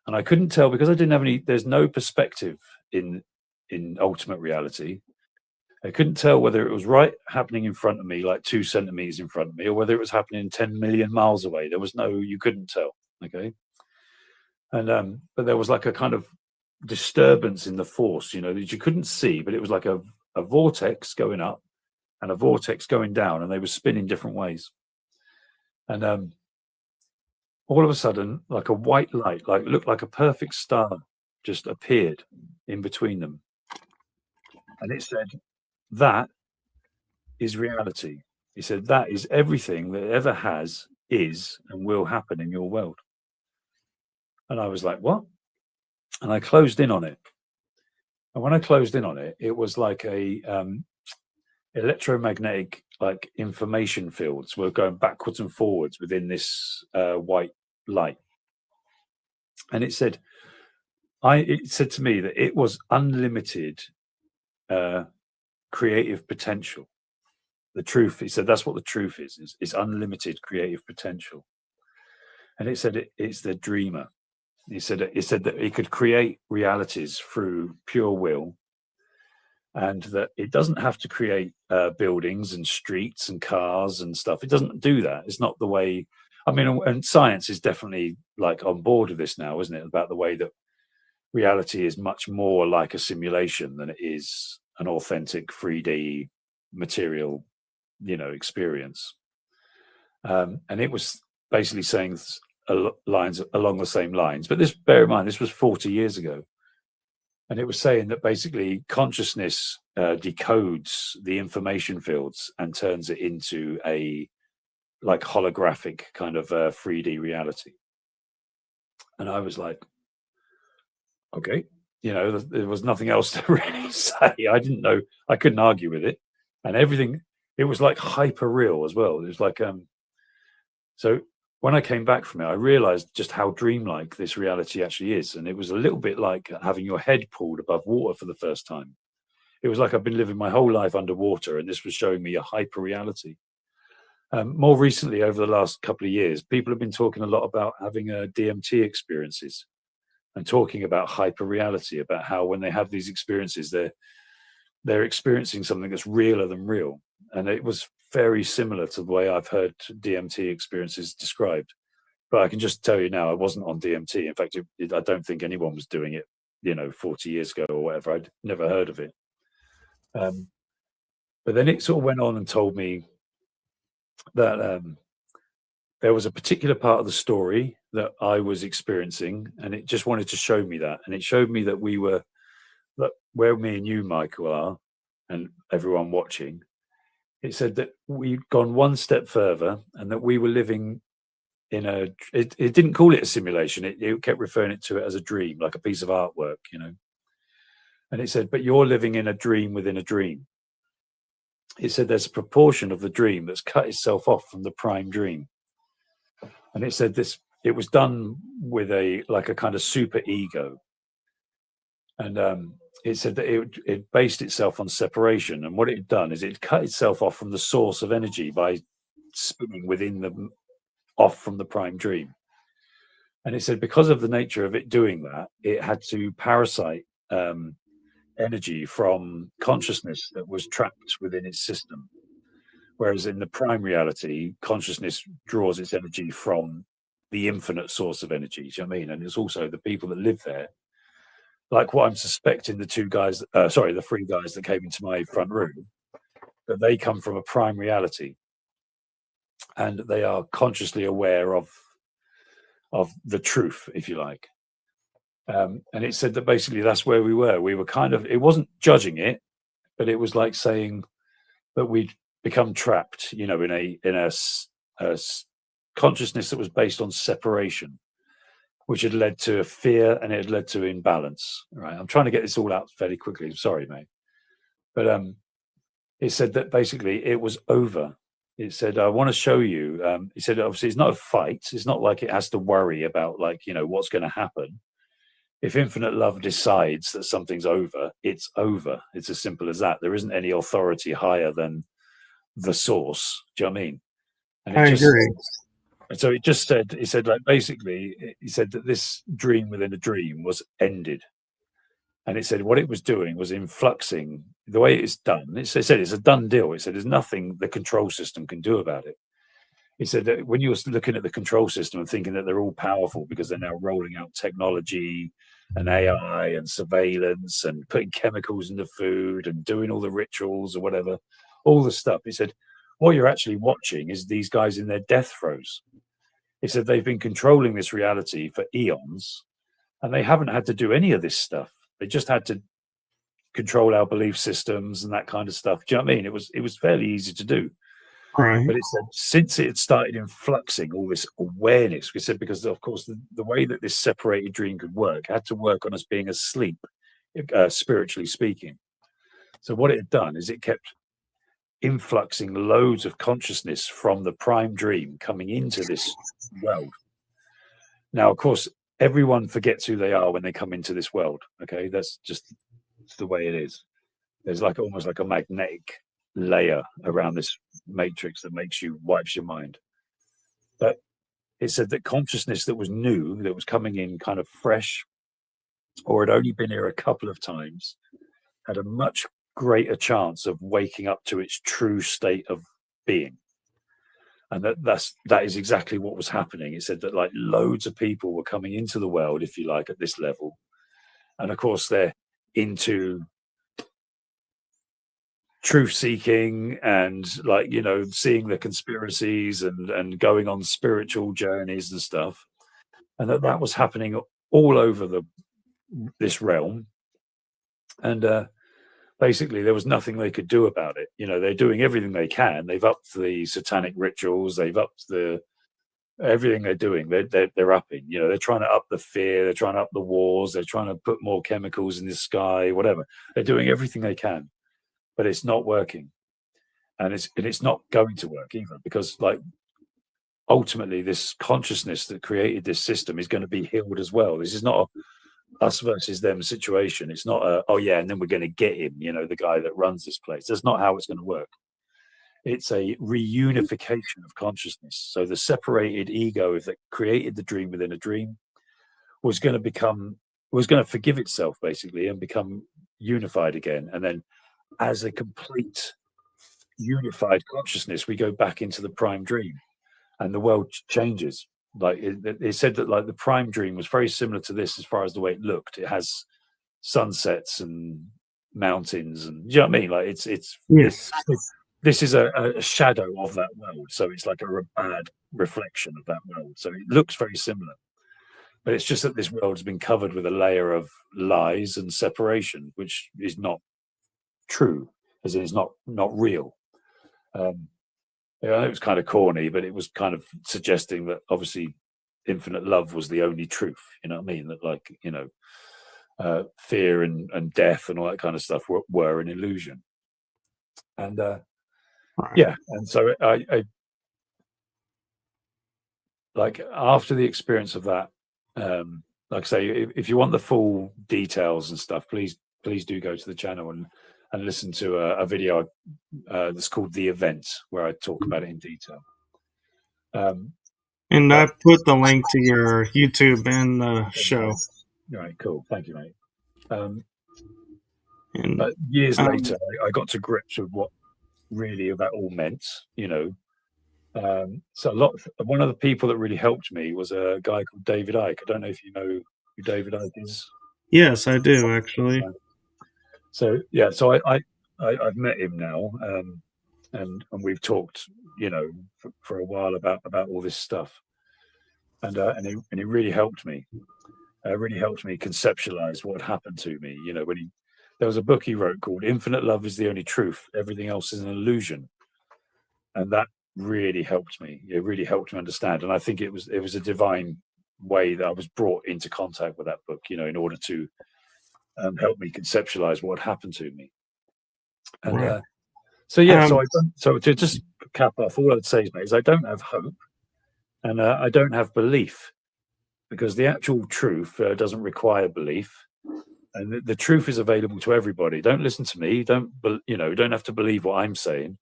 and I couldn't tell because I didn't have any. There's no perspective in ultimate reality. I couldn't tell whether it was right happening in front of me, like 2 centimeters in front of me, or whether it was happening 10 million miles away. There was no, you couldn't tell. Okay. And but there was like a kind of disturbance in the force, that you couldn't see, but it was like a vortex going up and a vortex going down, and they were spinning different ways. And all of a sudden, like a white light, like looked like a perfect star, just appeared in between them. And it said, that is reality. He said, that is everything that ever has, is, and will happen in your world. And I was like, what? And I closed in on it. And when I closed in on it, it was like a electromagnetic, like, information fields were going backwards and forwards within this white light. And it said to me that it was unlimited creative potential. The truth, he said, that's what the truth is it's unlimited creative potential. And it said it's the dreamer. He said that he could create realities through pure will, and that it doesn't have to create buildings and streets and cars and stuff. It doesn't do that. It's not the way. I mean, and science is definitely, like, on board with this now, isn't it? About the way that reality is much more like a simulation than it is an authentic 3D material, experience. And it was basically saying lines along the same lines. But bear in mind, this was 40 years ago. And it was saying that basically consciousness decodes the information fields and turns it into a, like, holographic kind of 3D reality. And I was like, okay, there was nothing else to really say. I didn't know, I couldn't argue with it. And everything, it was like hyper real as well. It was like, so when I came back from it, I realized just how dreamlike this reality actually is. And it was a little bit like having your head pulled above water for the first time. It was like I've been living my whole life underwater, and this was showing me a hyper reality. More recently, over the last couple of years, people have been talking a lot about having DMT experiences and talking about hyper reality, about how when they have these experiences, they're experiencing something that's realer than real. And it was very similar to the way I've heard DMT experiences described. But I can just tell you now, I wasn't on DMT. In fact, I don't think anyone was doing it, 40 years ago or whatever. I'd never heard of it. But then it sort of went on and told me that there was a particular part of the story that I was experiencing, and it just wanted to show me that. And it showed me that that where me and you, Michael, are, and everyone watching, it said that we'd gone one step further, and that we were living in it didn't call it a simulation. It kept referring to it as a dream, like a piece of artwork, And it said, but you're living in a dream within a dream. It said there's a proportion of the dream that's cut itself off from the prime dream. And it said it was done with a kind of super ego. And it said that it based itself on separation. And what it had done is it cut itself off from the source of energy by spinning off from the prime dream. And it said because of the nature of it doing that, it had to parasite energy from consciousness that was trapped within its system. Whereas in the prime reality, consciousness draws its energy from the infinite source of energy. Do you know what I mean? And it's also the people that live there, like what I'm suspecting the the 3 guys that came into my front room, that they come from a prime reality, and they are consciously aware of the truth, if you like. And it said that basically that's where we were. We were kind of, it wasn't judging it, but it was like saying that we'd become trapped, in a consciousness that was based on separation, which had led to fear and it had led to imbalance. Right. I'm trying to get this all out fairly quickly. I'm sorry, mate. But it said that basically it was over. It said, I want to show you. He said, obviously, it's not a fight. It's not like it has to worry about, what's going to happen. If infinite love decides that something's over, it's over. It's as simple as that. There isn't any authority higher than the source. Do you know what I mean? And I agree. so it just said, he said, like, basically, he said that this dream within a dream was ended. And it said what it was doing was influxing the way it's done. It said it's a done deal. It said there's nothing the control system can do about it. He said that when you're looking at the control system and thinking that they're all powerful because they're now rolling out technology and AI and surveillance and putting chemicals in the food and doing all the rituals or whatever, all the stuff. He said, what you're actually watching is these guys in their death throes. He said they've been controlling this reality for eons and they haven't had to do any of this stuff. They just had to control our belief systems and that kind of stuff. Do you know what I mean? It was fairly easy to do. Right. But it said since it had started influxing all this awareness, we said because of course the way that this separated dream could work had to work on us being asleep, spiritually speaking. So what it had done is it kept influxing loads of consciousness from the prime dream coming into this world. Now, of course, everyone forgets who they are when they come into this world. Okay, that's just the way it is. There's like almost like a magnetic layer around this matrix that wipes your mind. But it said that consciousness that was new, that was coming in kind of fresh, or had only been here a couple of times, had a much greater chance of waking up to its true state of being. And that is exactly what was happening. It said that like loads of people were coming into the world, if you like, at this level. And of course, they're into truth seeking and seeing the conspiracies and going on spiritual journeys and stuff. And that was happening all over this realm. And basically there was nothing they could do about it. They're doing everything they can. They've upped the satanic rituals. They've upped everything they're doing. They're upping. They're trying to up the fear. They're trying to up the wars. They're trying to put more chemicals in the sky. Whatever. They're doing everything they can, but it's not working, and it's not going to work either because ultimately this consciousness that created this system is going to be healed as well. This is not a us versus them situation. It's not and then we're going to get him, the guy that runs this place. That's not how it's going to work. It's a reunification of consciousness. So the separated ego that created the dream within a dream was going to forgive itself basically and become unified again. And then as a complete unified consciousness, we go back into the prime dream and the world changes. Like it said that like the prime dream was very similar to this as far as the way it looked. It has sunsets and mountains and you know what I mean? Like it's Yes. this is a shadow of that world. So it's like a bad reflection of that world. So it looks very similar. But it's just that this world has been covered with a layer of lies and separation, which is not true, as in it's not real. It was kind of corny, but it was kind of suggesting that obviously infinite love was the only truth. You know what I mean? That fear and death and all that kind of stuff were an illusion. And Right. and so I like after the experience of that, like I say, if you want the full details and stuff, please do go to the channel and listen to a video that's called The Event, where I talk about it in detail. And I put the link to your YouTube in the show. All right, cool. Thank you, mate. And But years later, I got to grips with what really that all meant, So one of the people that really helped me was a guy called David Icke. I don't know if you know who David Icke is. yes, I do actually. So yeah, so I've met him now, and we've talked, for a while about all this stuff, and he really helped me. really helped me conceptualize what happened to me. You know, there was a book he wrote called "Infinite Love is the Only Truth. Everything else is an illusion," and that really helped me. It really helped me understand, and I think it was a divine way that I was brought into contact with that book. You know, in order to help me conceptualize what happened to me. And Right. so yeah, Um, so to just cap off, all I'd say is, mate, is I don't have hope, and I don't have belief, because the actual truth doesn't require belief, and the truth is available to everybody. Don't listen to me. You don't have to believe what I'm saying,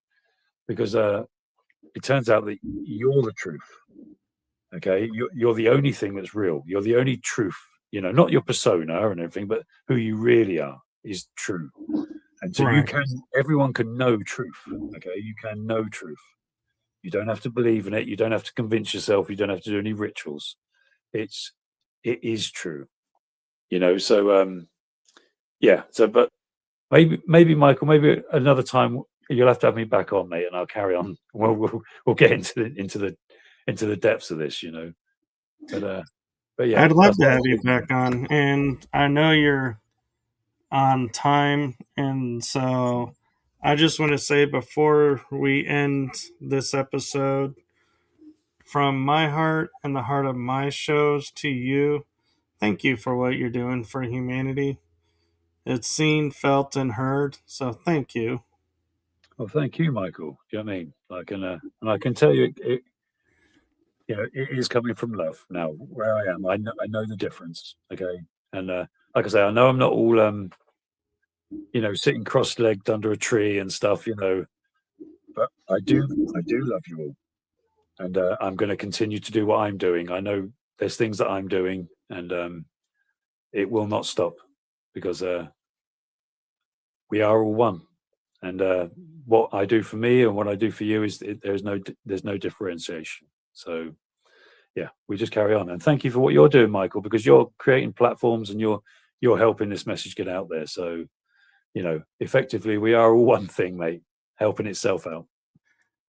because it turns out that you're the truth. Okay, you're the only thing that's real. You're the only truth. You know, not your persona and everything, but who you really are is true. And so right. everyone can know truth. Okay, you can know truth. You don't have to believe in it. You don't have to convince yourself. You don't have to do any rituals. It is true. You know, so yeah. So, but maybe Michael, maybe another time you'll have to have me back on, mate, and I'll carry on. We'll get into the depths of this, you know. But yeah, I'd love that's to what I have was you thinking. back on, and I know you're on time, and so I just want to say before we end this episode, from my heart and the heart of my shows to you, thank you for what you're doing for humanity. It's seen, felt, and heard, so thank you. Well, thank you, Michael. Do you know what I mean? And I can tell you, it is coming from love. Now, where I am, I know the difference. Okay, and like I say, I know I'm not all sitting cross-legged under a tree and stuff. You know, but I do love you all, and I'm going to continue to do what I'm doing. I know there's things that I'm doing, and it will not stop, because we are all one. And what I do for me and what I do for you there's no differentiation. So yeah, we just carry on. And thank you for what you're doing, Michael, because you're creating platforms and you're helping this message get out there. So effectively, we are all one thing, mate, helping itself out.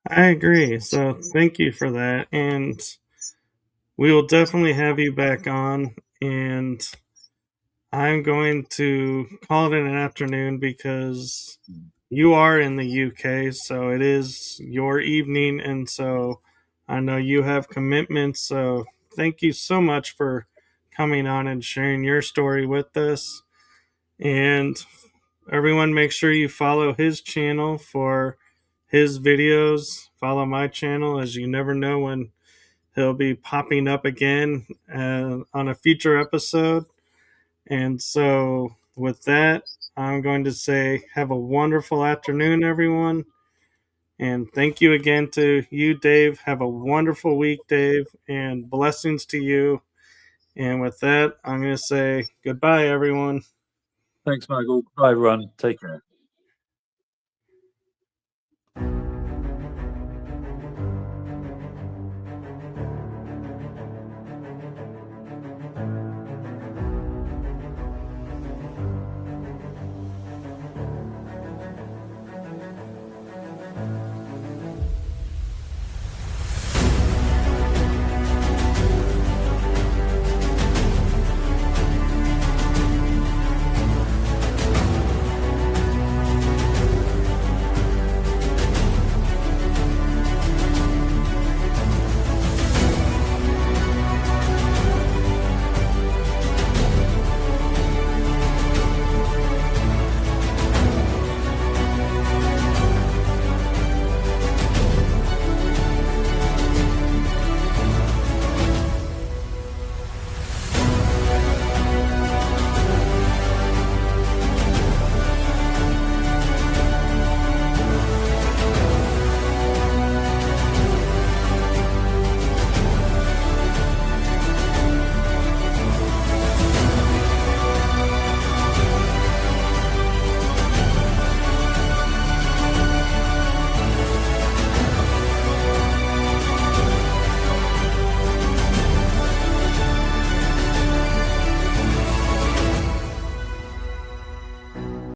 I agree, so thank you for that, and we will definitely have you back on, and I'm going to call it an afternoon because Mm. you are in the UK, so it is your evening, and so I know you have commitments. So thank you so much for coming on and sharing your story with us. And everyone, make sure you follow his channel for his videos. Follow my channel, as you never know when he'll be popping up again on a future episode. And so, with that, I'm going to say, have a wonderful afternoon, everyone. And thank you again to you, Dave. Have a wonderful week, Dave, and blessings to you. And with that, I'm going to say goodbye, everyone. Thanks, Michael. Bye, everyone. Take care.